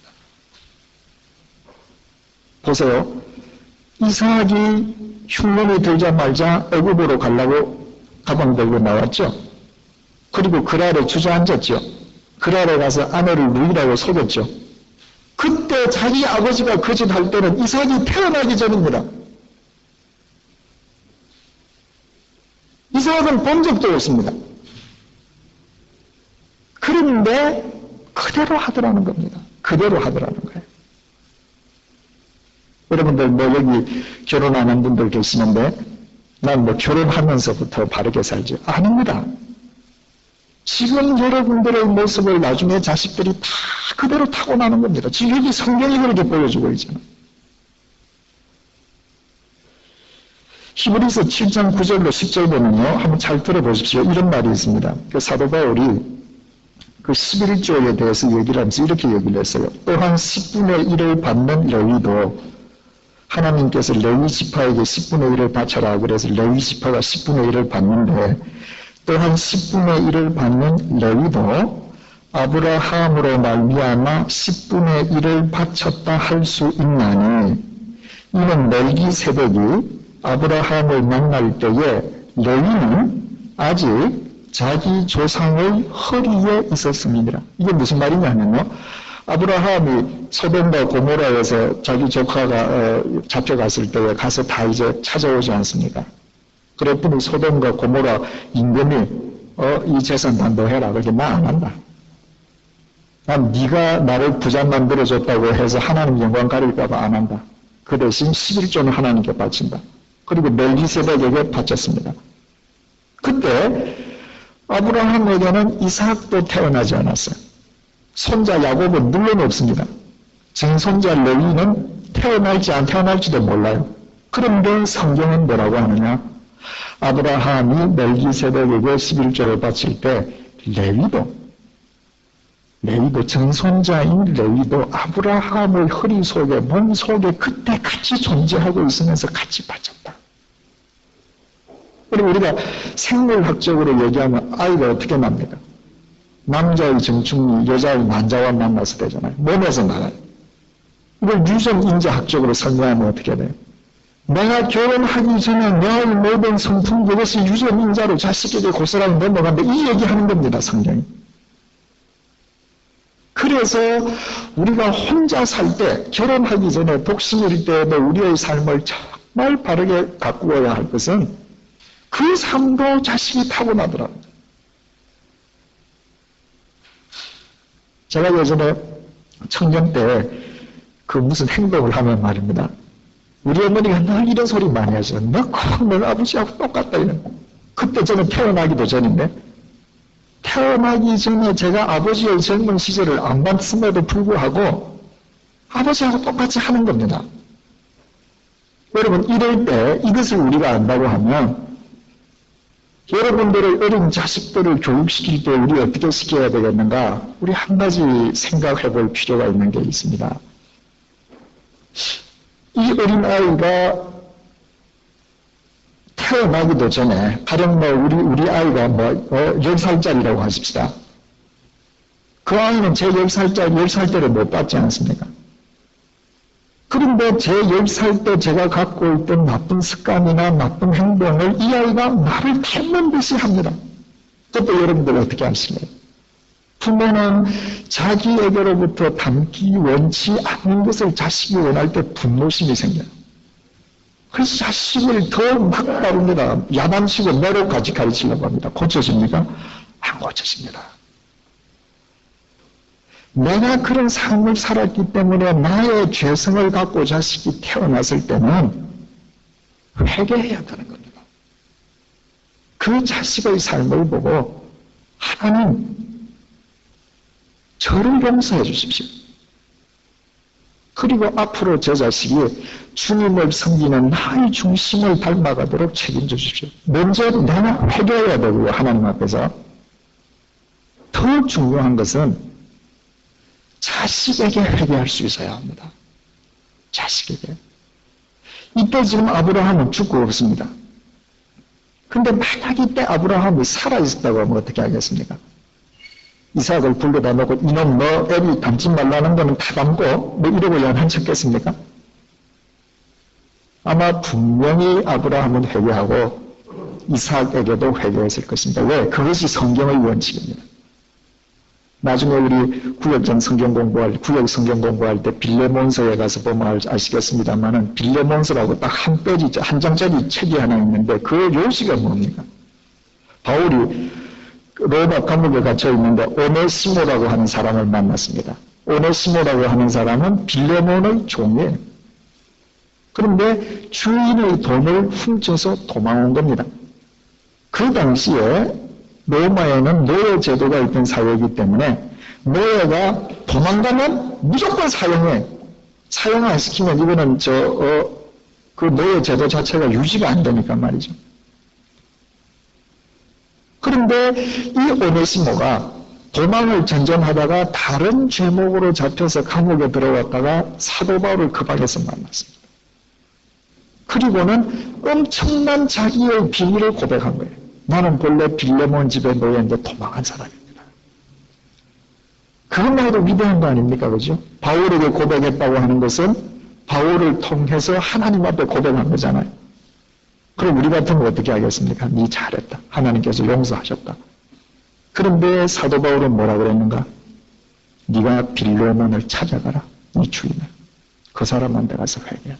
보세요. 이삭이 흉년이 들자마자 애굽으로 가려고 가방 들고 나왔죠. 그리고 그 아래 주저앉았죠. 그 아래 가서 아내를 누이라고 속였죠. 그때 자기 아버지가 그 짓 할 때는 이삭이 태어나기 전입니다. 이삭은 본 적도 없습니다. 그런데 그대로 하더라는 겁니다. 그대로 하더라는 거예요. 여러분들 뭐 여기 결혼하는 분들 계시는데 난 뭐 결혼하면서부터 바르게 살지. 아닙니다. 지금 여러분들의 모습을 나중에 자식들이 다 그대로 타고나는 겁니다. 지금 여기 성경이 그렇게 보여주고 있잖아요. 히브리서 7장 9절로 10절 보면요. 한번 잘 들어보십시오. 이런 말이 있습니다. 그 사도 바울이 그 11조에 대해서 얘기를 하면서 이렇게 얘기를 했어요. 또한 10분의 1을 받는 레위도 하나님께서 레위 지파에게 10분의 1을 바쳐라. 그래서 레위 지파가 10분의 1을 받는데 또한 10분의 1을 받는 레위도 아브라함으로 말미암아 10분의 1을 바쳤다 할 수 있나니 이는 멜기세덱이 아브라함을 만날 때에 레위는 아직 자기 조상의 허리에 있었습니다. 이게 무슨 말이냐면요. 아브라함이 소돔과 고모라에서 자기 조카가 잡혀갔을 때에 가서 다 이제 찾아오지 않습니까? 그랬더니 소돔과 고모라 임금이 이 재산 다 너 해라. 그렇게 나 안 한다. 난 네가 나를 부자 만들어줬다고 해서 하나님 영광 가릴까 봐 안 한다. 그 대신 11조는 하나님께 바친다. 그리고 멜기세덱에게 바쳤습니다. 그때 아브라함에게는 이삭도 태어나지 않았어요. 손자 야곱은 물론 없습니다. 증손자 레위는 태어날지 안 태어날지도 몰라요. 그런데 성경은 뭐라고 하느냐? 아브라함이 멜기세덱에게 11조를 바칠 때 레위도 증손자인 레위도 아브라함의 허리 속에 몸 속에 그때 같이 존재하고 있으면서 같이 바쳤다. 그리고 우리가 생물학적으로 얘기하면 아이가 어떻게 납니까? 남자의 정충이 여자의 난자와 만나서 되잖아요. 몸에서 나가요. 이걸 유전인자학적으로 설명하면 어떻게 돼요? 내가 결혼하기 전에 내의 모든 성품 그것이 유전인자로 자식에게 고스란히 넘어간다. 이 얘기하는 겁니다. 성경이. 그래서 우리가 혼자 살 때 결혼하기 전에 독신일 때에도 우리의 삶을 정말 바르게 가꾸어야 할 것은 그 삶도 자식이 타고나더라고요. 제가 예전에 청년 때 그 무슨 행동을 하면 말입니다. 우리 어머니가 늘 이런 소리 많이 하셔. 너 아버지하고 똑같다 이런. 그때 저는 태어나기도 전인데 태어나기 전에 제가 아버지의 젊은 시절을 안 봤음에도 불구하고 아버지하고 똑같이 하는 겁니다. 여러분 이럴 때 이것을 우리가 안다고 하면 여러분들의 어린 자식들을 교육시킬 때 우리 어떻게 시켜야 되겠는가? 우리 한 가지 생각해 볼 필요가 있는 게 있습니다. 이 어린아이가 태어나기도 전에, 가령 우리 아이가 10살짜리라고 하십시다. 그 아이는 제 10살 때를 못 봤지 않습니까? 그런데 제 10살 때 제가 갖고 있던 나쁜 습관이나 나쁜 행동을 이 아이가 나를 닮는 듯이 합니다. 그때 여러분들 어떻게 하실래요? 부모는 자기에게로부터 닮기 원치 않는 것을 자식이 원할 때 분노심이 생겨요. 그래서 자식을 더 막 다룹니다. 야단치고 매력까지 가르치려고 합니다. 고쳐집니까? 안 고쳐집니다. 내가 그런 삶을 살았기 때문에 나의 죄성을 갖고 자식이 태어났을 때는 회개해야 되는 겁니다. 그 자식의 삶을 보고 하나님, 저를 용서해 주십시오. 그리고 앞으로 저 자식이 주님을 섬기는 나의 중심을 닮아가도록 책임져 주십시오. 먼저 내가 회개해야 되고요, 하나님 앞에서. 더 중요한 것은 자식에게 회개할 수 있어야 합니다. 자식에게. 이때 지금 아브라함은 죽고 없습니다. 근데 만약 이때 아브라함이 살아있었다고 하면 어떻게 하겠습니까? 이삭을 불러다 놓고 이놈 너 애비 담지 말라는 거는 다 담고 뭐 이러고 연한 쳤겠습니까? 아마 분명히 아브라함은 회개하고 이삭에게도 회개했을 것입니다. 왜? 그것이 성경의 원칙입니다. 나중에 우리 구역 성경 공부할 때 빌레몬서에 가서 보면 아시겠습니다만은 빌레몬서라고 딱 한 장짜리 책이 하나 있는데 그 요지가 뭡니까? 바울이 로마 감옥에 갇혀 있는데 오네시모라고 하는 사람을 만났습니다. 오네시모라고 하는 사람은 빌레몬의 종이에요. 그런데 주인의 돈을 훔쳐서 도망온 겁니다. 그 당시에 로마에는 노예 제도가 있던 사회이기 때문에 노예가 도망가면 무조건 사형해. 사형 안 시키면 이거는 그 노예 제도 자체가 유지가 안 되니까 말이죠. 그런데 이 오네시모가 도망을 전전하다가 다른 죄목으로 잡혀서 감옥에 들어왔다가 사도 바울을 그 방에서 만났습니다. 그리고는 엄청난 자기의 비밀을 고백한 거예요. 나는 본래 빌레몬 집에 노예인데 도망한 사람입니다. 그것만 해도 위대한 거 아닙니까? 그죠? 바울에게 고백했다고 하는 것은 바울을 통해서 하나님 앞에 고백한 거잖아요. 그럼 우리 같으면 어떻게 하겠습니까? 네 잘했다. 하나님께서 용서하셨다. 그런데 사도 바울은 뭐라 그랬는가? 네가 빌레몬을 찾아가라. 네 주인을. 그 사람한테 가서 회개해라.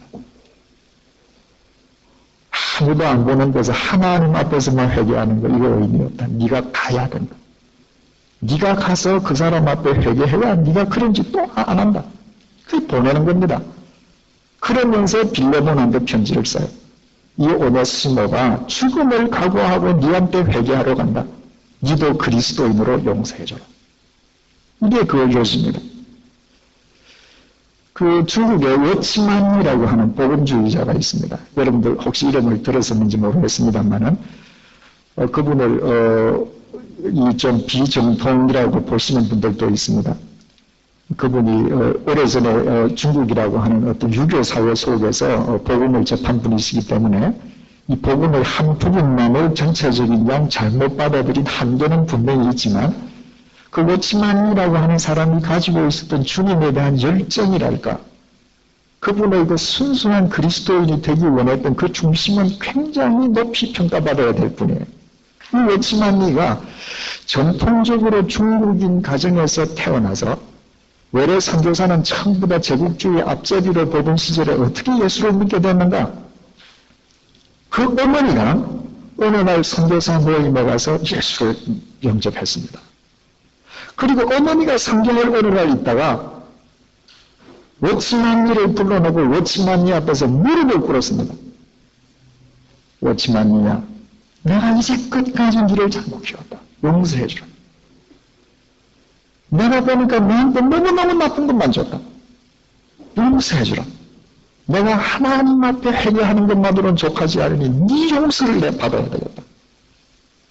아무도 안 보는 데서 하나님 앞에서만 회개하는 거 이거 의미 없다. 네가 가야 된다. 네가 가서 그 사람 앞에 회개해야 네가 그런 짓 또 안 한다. 그게 보내는 겁니다. 그러면서 빌레몬한테 편지를 써요. 이 오네시모가 죽음을 각오하고 네한테 회개하러 간다. 네도 그리스도인으로 용서해줘라. 이게 그 요지입니다. 그 중국에 워치만이라고 하는 복음주의자가 있습니다. 여러분들 혹시 이름을 들었었는지 모르겠습니다만은 그분을 이 좀 비정통이라고 보시는 분들도 있습니다. 그분이 오래전에 중국이라고 하는 어떤 유교 사회 속에서 복음을 접한 분이시기 때문에 이 복음의 한 부분만을 전체적인 양 잘못 받아들인 한계는 분명히 있지만 그 워치만이라고 하는 사람이 가지고 있었던 주님에 대한 열정이랄까, 그분의 그 순수한 그리스도인이 되기 원했던 그 중심은 굉장히 높이 평가받아야 될 뿐이에요. 이 워치만이가 전통적으로 중국인 가정에서 태어나서 외래 선교사는 전부 다 제국주의 앞제비로 보던 시절에 어떻게 예수를 믿게 됐는가? 그 어머니가 어느 날 선교사 모임에 가서 예수를 영접했습니다. 그리고 어머니가 성경을 어느 날 있다가 워치만니를 불러놓고 워치만니 앞에서 무릎을 꿇었습니다. 워치만니야, 내가 이제 끝까지 너를 잘못 키웠다. 용서해주라. 내가 보니까 너한테 너무너무 나쁜 것만 줬다. 용서해주라. 내가 하나님 앞에 회개하는 것만으로는 족하지 않으니 네 용서를 내 받아야 되겠다.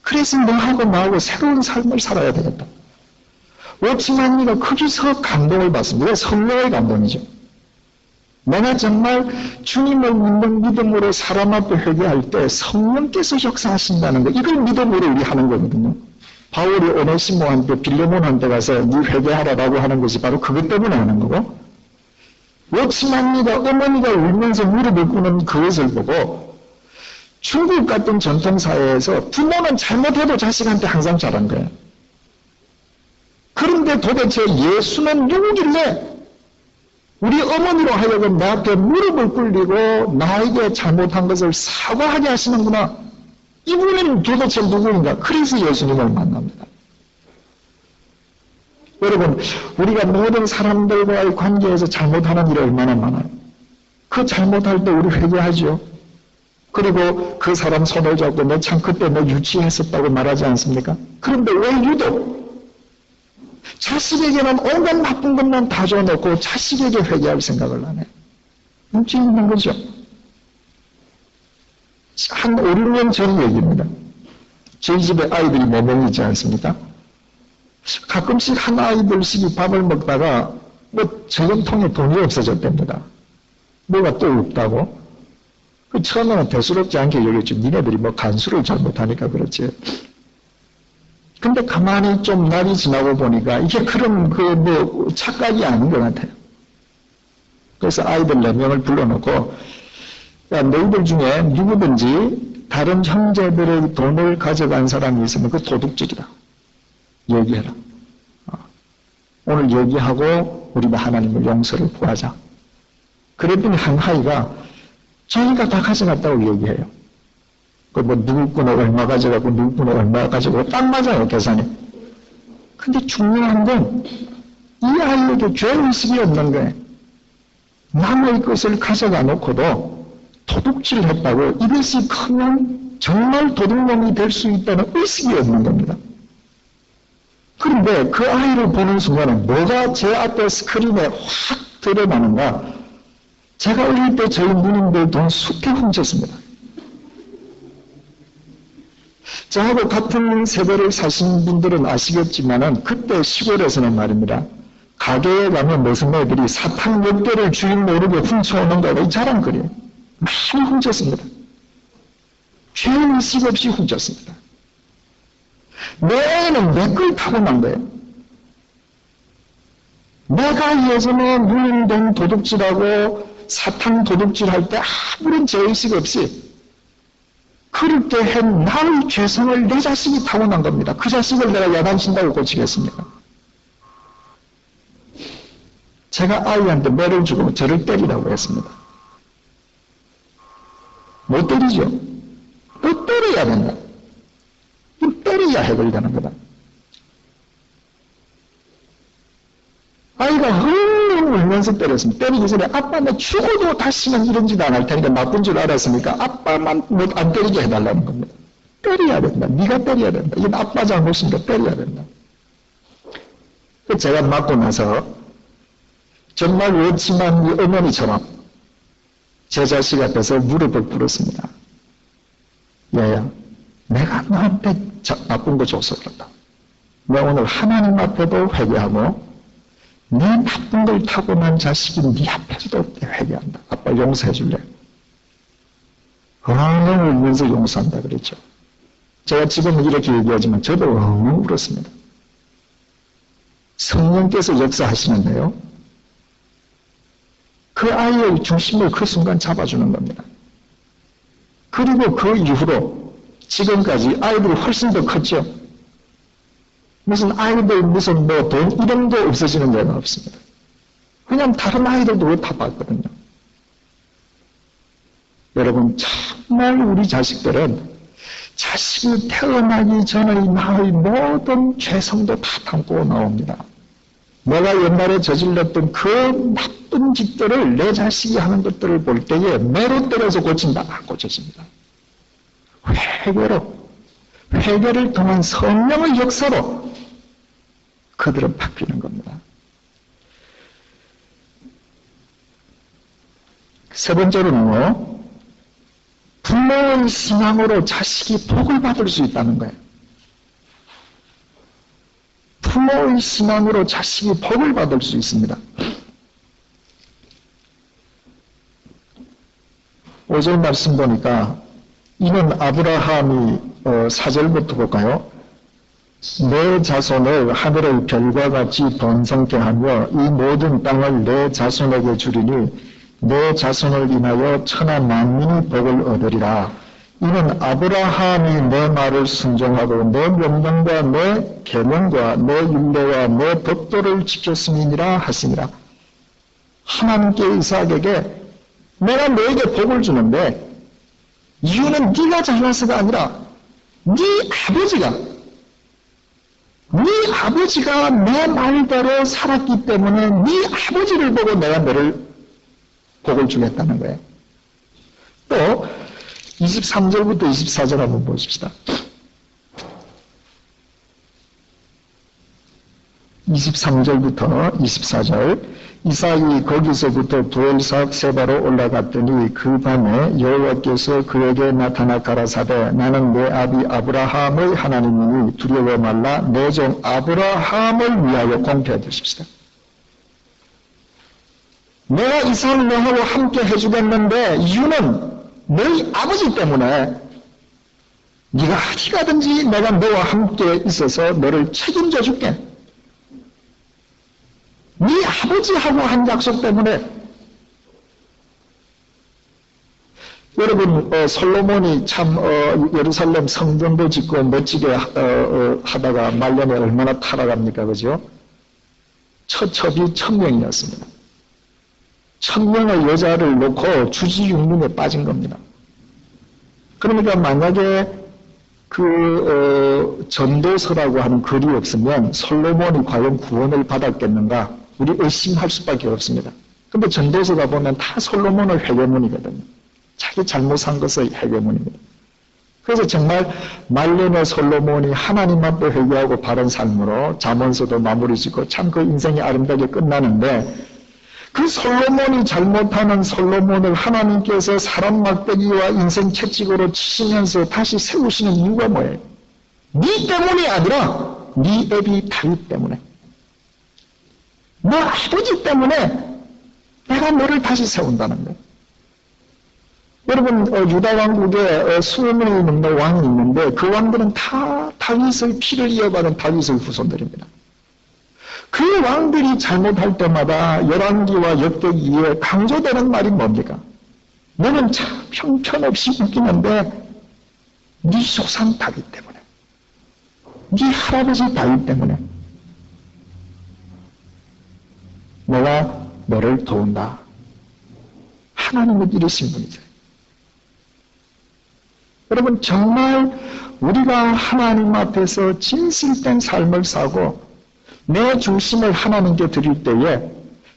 그래서 너하고 나하고 새로운 삶을 살아야 되겠다. 워치만니가 거기서 감동을 받습니다. 성령의 감동이죠. 내가 정말 주님을 믿는 믿음으로 사람 앞에 회개할 때 성령께서 역사하신다는 거, 이걸 믿음으로 우리 하는 거거든요. 바울이 오네시모한테 빌레몬한테 가서 네 회개하라라고 하는 것이 바로 그것 때문에 하는 거고, 워치만니가 어머니가 울면서 무릎을 꿇는 그것을 보고 중국 같은 전통사회에서 부모는 잘못해도 자식한테 항상 잘한 거예요. 그런데 도대체 예수는 누구길래 우리 어머니로 하여금 내 앞에 무릎을 꿇리고 나에게 잘못한 것을 사과하게 하시는구나. 이분은 도대체 누구인가? 그래서 예수님을 만납니다. 여러분, 우리가 모든 사람들과의 관계에서 잘못하는 일이 얼마나 많아요. 그 잘못할 때 우리 회개하죠. 그리고 그 사람 손을 잡고 너 참 그때 너 유치했었다고 말하지 않습니까? 그런데 왜 유독 자식에게는 온갖 나쁜 것만 다 줘놓고 자식에게 회개할 생각을 안 해요? 문제 있는 거죠. 한 5, 6년 전 얘기입니다. 저희 집에 아이들이 4명이 있지 않습니까? 가끔씩 한 아이들씩이 밥을 먹다가 뭐 저금통에 돈이 없어졌답니다. 뭐가 또 없다고? 처음에는 대수롭지 않게 여겼죠. 니네들이 뭐 간수를 잘못하니까 그렇지. 근데 가만히 좀 날이 지나고 보니까 이게 그런 착각이 아닌 것 같아요. 그래서 아이들 4명을 불러놓고 야, 너희들 중에 누구든지 다른 형제들의 돈을 가져간 사람이 있으면 그 도둑질이다. 얘기해라. 오늘 얘기하고 우리가 하나님의 용서를 구하자. 그랬더니 한 아이가 자기가 다 가져갔다고 얘기해요. 누구 거는 얼마 가져가고 누구 거는 얼마 가져가고 딱 맞아요, 계산이. 근데 중요한 건 이 아이에게 죄의식이 없는 거예요. 남의 것을 가져가 놓고도 도둑질을 했다고 이것이 크면 정말 도둑놈이 될 수 있다는 의식이 없는 겁니다. 그런데 그 아이를 보는 순간에 뭐가 제 앞에 스크린에 확 드러나는가? 제가 어릴 때 저희 누님들 돈 숲에 훔쳤습니다. 저하고 같은 세대를 사신 분들은 아시겠지만은 그때 시골에서는 말입니다. 가게에 가면 무슨 애들이 사탕 몇 개를 주인 모르게 훔쳐오는 거를 자랑거려요. 많이 훔쳤습니다. 죄의식 없이 훔쳤습니다. 내 애는 내 걸 타고난 거예요. 내가 예전에 누님돈 도둑질하고 사탕 도둑질할 때 아무런 죄의식 없이 그럴 때 한 나의 죄성을 내 자식이 타고난 겁니다. 그 자식을 내가 야단친다고 고치겠습니까? 제가 아이한테 매를 주고 저를 때리라고 했습니다. 못 때리죠? 또 때려야 된다. 때려야 해결되는 거다. 아이가 흥흥 울면서 때렸습니다. 때리기 전에 아빠 나 죽어도 다시는 이런 짓 안 할 테니까 나쁜 줄 알았으니까 아빠만 안 때리게 해달라는 겁니다. 때려야 된다. 네가 때려야 된다. 이건 아빠 잘못이니까 때려야 된다. 제가 맞고 나서 정말 외침한 이 어머니처럼 제 자식 앞에서 무릎을 꿇었습니다. 얘야, 내가 너한테 나쁜 거 줘서 그렇다. 내가 오늘 하나님 앞에도 회개하고 내 나쁜 걸 타고난 자식이 네 앞에서도 회개한다. 아빠 용서해 줄래? 엉엉 울면서 용서한다 그랬죠. 제가 지금은 이렇게 얘기하지만 저도 엉엉 울었습니다. 성령께서 역사하시는데요. 그 아이의 중심을 그 순간 잡아주는 겁니다. 그리고 그 이후로 지금까지 아이들이 훨씬 더 컸죠. 무슨 아이들 무슨 돈 이런 거 없어지는 데가 없습니다. 그냥 다른 아이들도 다 봤거든요. 여러분 정말 우리 자식들은 자식이 태어나기 전에 나의 모든 죄성도 다 담고 나옵니다. 내가 옛날에 저질렀던 그 나쁜 짓들을 내 자식이 하는 것들을 볼 때에 매로 때려서 고친다. 안 고쳐집니다. 회개를 통한 성령의 역사로 그들은 바뀌는 겁니다. 세 번째로는요, 부모의 신앙으로 자식이 복을 받을 수 있다는 거예요. 부모의 신앙으로 자식이 복을 받을 수 있습니다. 5절 말씀 보니까 이는 아브라함이 4절부터 볼까요? 내 자손을 하늘의 별과 같이 번성케 하며 이 모든 땅을 내 자손에게 주리니 내 자손을 인하여 천하 만민이 복을 얻으리라. 이는 아브라함이 내 말을 순종하고 내 명령과 내 계명과 내 율례와 내 법도를 지켰음이니라 하시니라. 하나님께 이삭에게 내가 너에게 복을 주는데 이유는 네가 잘나서가 아니라 네 아버지가 내 말대로 살았기 때문에 네 아버지를 보고 내가 너를 복을 주겠다는 거예요. 또 23절부터 24절 한번 보십시다. 23절부터 24절. 이삭이 거기서부터 브엘사세바로 올라갔더니 그 밤에 여호와께서 그에게 나타나 가라사대 나는 내 아비 아브라함의 하나님이니 두려워 말라. 내 종 아브라함을 위하여 공표해 주십시다. 내가 이삭을 너하고 함께 해주겠는데 이유는 너희 아버지 때문에 네가 어디 가든지 내가 너와 함께 있어서 너를 책임져 줄게. 네 아버지하고 한 약속 때문에. 여러분 솔로몬이 참 예루살렘 성전도 짓고 멋지게 하다가 말년에 얼마나 타락합니까? 그죠? 처첩이 1000명이었습니다. 1000명의 여자를 놓고 주지육문에 빠진 겁니다. 그러니까 만약에 전도서라고 하는 글이 없으면 솔로몬이 과연 구원을 받았겠는가? 우리 의심할 수밖에 없습니다. 근데 전도서가 보면 다 솔로몬의 회개문이거든요. 자기 잘못한 것의 회개문입니다. 그래서 정말 말년의 솔로몬이 하나님 앞에 회개하고 바른 삶으로 잠언서도 마무리 짓고 참 그 인생이 아름답게 끝나는데 그 솔로몬이 잘못하는 솔로몬을 하나님께서 사람 막대기와 인생 채찍으로 치시면서 다시 세우시는 이유가 뭐예요? 네 때문이 아니라 네 애비 다윗 때문에. 너 아버지 때문에 내가 너를 다시 세운다는 거예요. 여러분 유다 왕국에 20명이 넘는 왕이 있는데 그 왕들은 다 다윗의 피를 이어받은 다윗의 후손들입니다. 그 왕들이 잘못할 때마다 열왕기와 역대기에 강조되는 말이 뭡니까? 너는 참 형편없이 웃기는데 네 조상 다윗 때문에, 네 할아버지 다윗 때문에 내가 너를 도운다. 하나님은 이러신 분이세요. 여러분 정말 우리가 하나님 앞에서 진실된 삶을 사고 내 중심을 하나님께 드릴 때에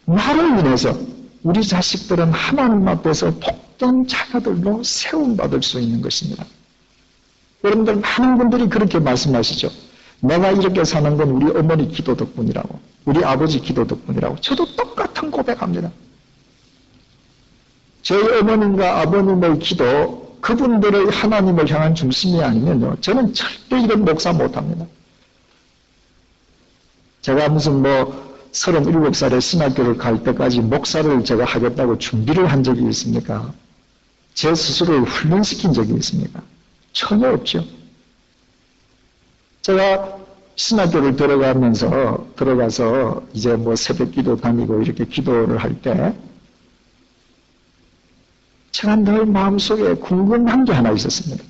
나를 인해서 우리 자식들은 하나님 앞에서 복된 자녀들로 세움받을 수 있는 것입니다. 여러분들 많은 분들이 그렇게 말씀하시죠. 내가 이렇게 사는 건 우리 어머니 기도 덕분이라고, 우리 아버지 기도 덕분이라고. 저도 똑같은 고백합니다. 저희 어머님과 아버님의 기도, 그분들의 하나님을 향한 중심이 아니면요, 저는 절대 이런 목사 못합니다. 제가 무슨 37살에 신학교를 갈 때까지 목사를 제가 하겠다고 준비를 한 적이 있습니까? 제 스스로를 훈련시킨 적이 있습니까? 전혀 없죠. 제가 신학교를 들어가서 이제 새벽 기도 다니고 이렇게 기도를 할 때 제가 늘 마음속에 궁금한 게 하나 있었습니다.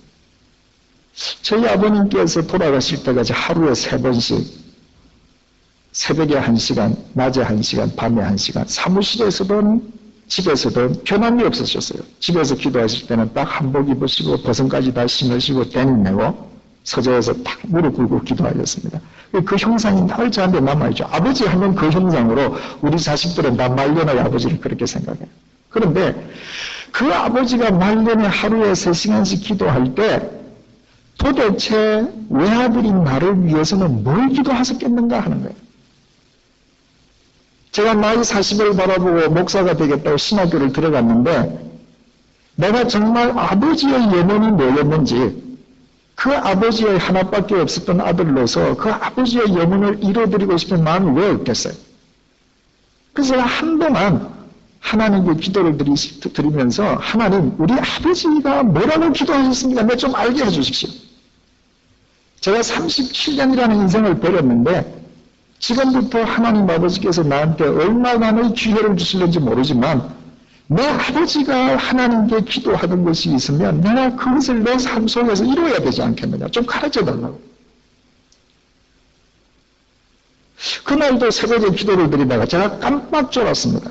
저희 아버님께서 돌아가실 때까지 하루에 3번씩 새벽에 1시간, 낮에 1시간, 밤에 1시간, 사무실에서든 집에서든 변함이 없으셨어요. 집에서 기도하실 때는 딱 한복 입으시고 버선까지 다 신으시고 땡 내고 서재에서 딱 무릎 꿇고 기도하셨습니다. 그 형상이 늘 저한테 남아있죠. 아버지 하면 그 형상으로 우리 자식들은 다 말년의 아버지를 그렇게 생각해요. 그런데 그 아버지가 말년에 하루에 3시간씩 기도할 때 도대체 외아들인 나를 위해서는 뭘 기도하셨겠는가 하는 거예요. 제가 나이 40을 바라보고 목사가 되겠다고 신학교를 들어갔는데 내가 정말 아버지의 예언이 뭐였는지 그 아버지의 하나밖에 없었던 아들로서 그 아버지의 예언을 이뤄드리고 싶은 마음이 왜 없겠어요? 그래서 제가 한동안 하나님께 기도를 드리면서 하나님 우리 아버지가 뭐라고 기도하셨습니까? 내 좀 알게 해주십시오. 제가 37년이라는 인생을 버렸는데 지금부터 하나님 아버지께서 나한테 얼마간의 기회를 주실는지 모르지만 내 아버지가 하나님께 기도하던 것이 있으면 내가 그것을 내 삶 속에서 이루어야 되지 않겠느냐. 좀 가르쳐 달라고. 그날도 새벽에 기도를 드리다가 제가 깜빡 졸았습니다.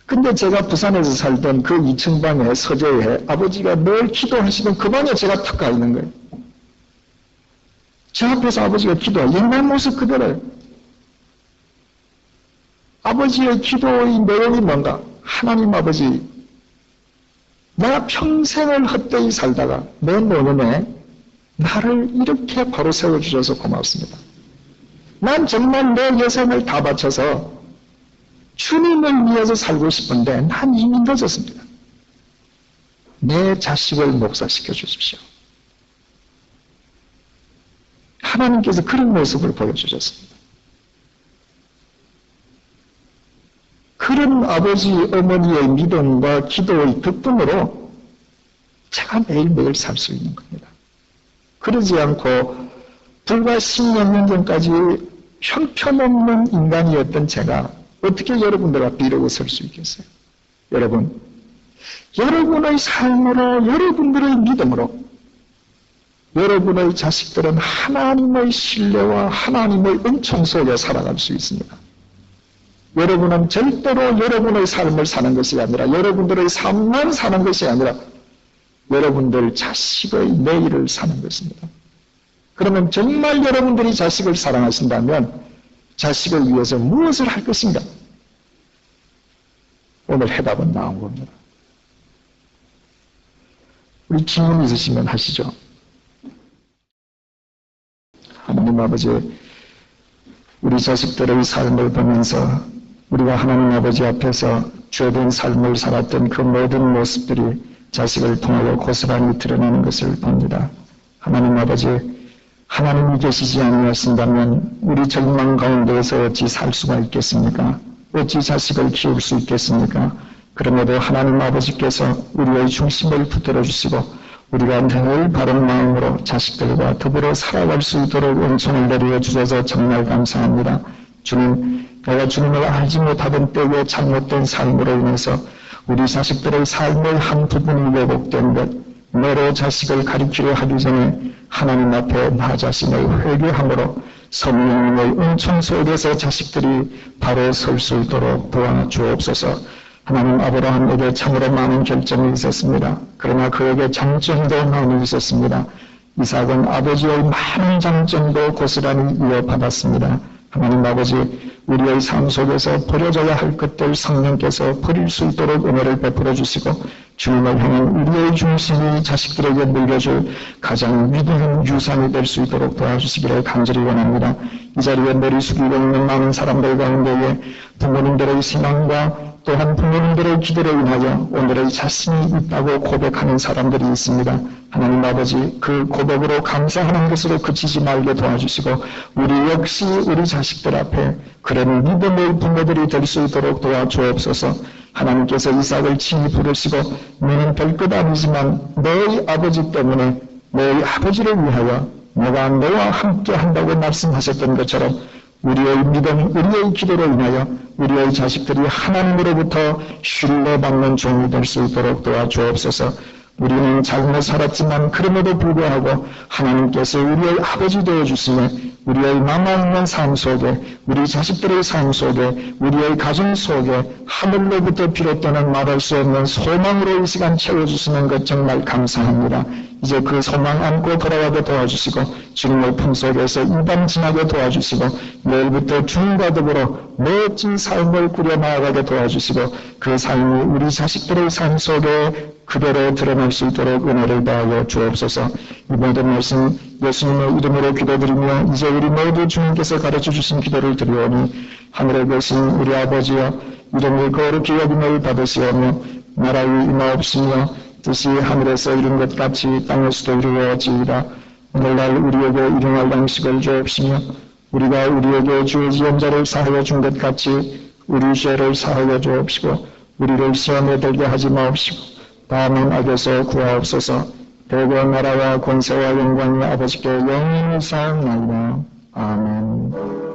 근데 제가 부산에서 살던 그 2층 방의 서재에 아버지가 늘 기도하시던 그 방에 제가 탁 가 있는 거예요. 제 앞에서 아버지가 기도하고 옛날 모습 그대로예요. 아버지의 기도의 내용이 뭔가? 하나님 아버지, 나 평생을 헛되이 살다가 내 노년에 나를 이렇게 바로 세워주셔서 고맙습니다. 난 정말 내 예생을 다 바쳐서 주님을 위해서 살고 싶은데 난 이미 늦었습니다. 내 자식을 목사시켜 주십시오. 하나님께서 그런 모습을 보여주셨습니다. 그런 아버지, 어머니의 믿음과 기도의 덕분으로 제가 매일매일 살 수 있는 겁니다. 그러지 않고 불과 10몇 년 전까지 형편없는 인간이었던 제가 어떻게 여러분들 앞에 이러고 설 수 있겠어요? 여러분, 여러분의 삶으로, 여러분들의 믿음으로 여러분의 자식들은 하나님의 신뢰와 하나님의 은총 속에 살아갈 수 있습니다. 여러분은 절대로 여러분의 삶을 사는 것이 아니라 여러분들의 삶만 사는 것이 아니라 여러분들 자식의 내일을 사는 것입니다. 그러면 정말 여러분들이 자식을 사랑하신다면 자식을 위해서 무엇을 할 것인가? 오늘 해답은 나온 겁니다. 우리 질문 있으시면 하시죠. 하나님 아버지, 우리 자식들의 삶을 보면서 우리가 하나님 아버지 앞에서 죄된 삶을 살았던 그 모든 모습들이 자식을 통하여 고스란히 드러나는 것을 봅니다. 하나님 아버지, 하나님이 계시지 아니하신다면 우리 절망 가운데에서 어찌 살 수가 있겠습니까? 어찌 자식을 키울 수 있겠습니까? 그럼에도 하나님 아버지께서 우리의 중심을 붙들어 주시고 우리가 늘 바른 마음으로 자식들과 더불어 살아갈 수 있도록 은총을 내려 주셔서 정말 감사합니다. 주님, 내가 주님을 알지 못하던 때에 잘못된 삶으로 인해서 우리 자식들의 삶의 한 부분이 왜곡된 것, 내로 자식을 가리키려 하기 전에 하나님 앞에 나 자신을 회개함으로 성령님의 은총 속에서 자식들이 바로 설 수 있도록 도와주옵소서. 하나님, 아브라함에게 참으로 많은 결점이 있었습니다. 그러나 그에게 장점도 많이 있었습니다. 이삭은 아버지의 많은 장점도 고스란히 이어받았습니다. 하나님 아버지, 우리의 삶 속에서 버려져야 할 것들 성령께서 버릴 수 있도록 은혜를 베풀어 주시고 주님을 향한 우리의 중심이 자식들에게 물려줄 가장 위대한 유산이 될 수 있도록 도와주시기를 간절히 원합니다. 이 자리에 머리 숙이고 있는 많은 사람들 가운데에 부모님들의 신앙과 또한 부모님들의 기도로 인하여 오늘의 자신이 있다고 고백하는 사람들이 있습니다. 하나님 아버지, 그 고백으로 감사하는 것으로 그치지 말게 도와주시고 우리 역시 우리 자식들 앞에 그런 믿음의 부모들이 될 수 있도록 도와주옵소서. 하나님께서 이삭을 친히 부르시고 너는 별것 아니지만 너의 아버지 때문에 너의 아버지를 위하여 내가 너와 함께 한다고 말씀하셨던 것처럼 우리의 믿음, 우리의 기도로 인하여 우리의 자식들이 하나님으로부터 신뢰받는 종이 될 수 있도록 도와주옵소서. 우리는 잘못 살았지만 그럼에도 불구하고 하나님께서 우리의 아버지 되어주시며 우리의 남아있는 삶 속에 우리 자식들의 삶 속에 우리의 가정 속에 하늘로부터 비롯되는 말할 수 없는 소망으로 이 시간 채워주시는 것 정말 감사합니다. 이제 그 소망 안고 돌아가게 도와주시고 주님의 품속에서 이방진하게 도와주시고 내일부터 주님과 더불어 멋진 삶을 꾸려 나아가게 도와주시고 그 삶이 우리 자식들의 삶 속에 그대로 드러날 수 있도록 은혜를 다하여 주옵소서. 이 모든 말씀 예수님의 이름으로 기도드리며 이제 우리 모두 주님께서 가르쳐 주신 기도를 드리오니 하늘에 계신 우리 아버지여 이름이 거룩히 여김을 받으시오며 나라의 임하옵시며 뜻이 하늘에서 이룬 것 같이 땅에서도 이루어지이다. 오늘날 우리에게 일용할 양식을 주옵시며 우리가 우리에게 주어진 자를 사하여 준 것 같이 우리 죄를 사하여 주옵시고 우리를 시험에 들게 하지 마옵시고 다만 악에서 구하옵소서. 대거 나라와 권세와 영광이 아버지께 영원히 사옵나이다. 아멘.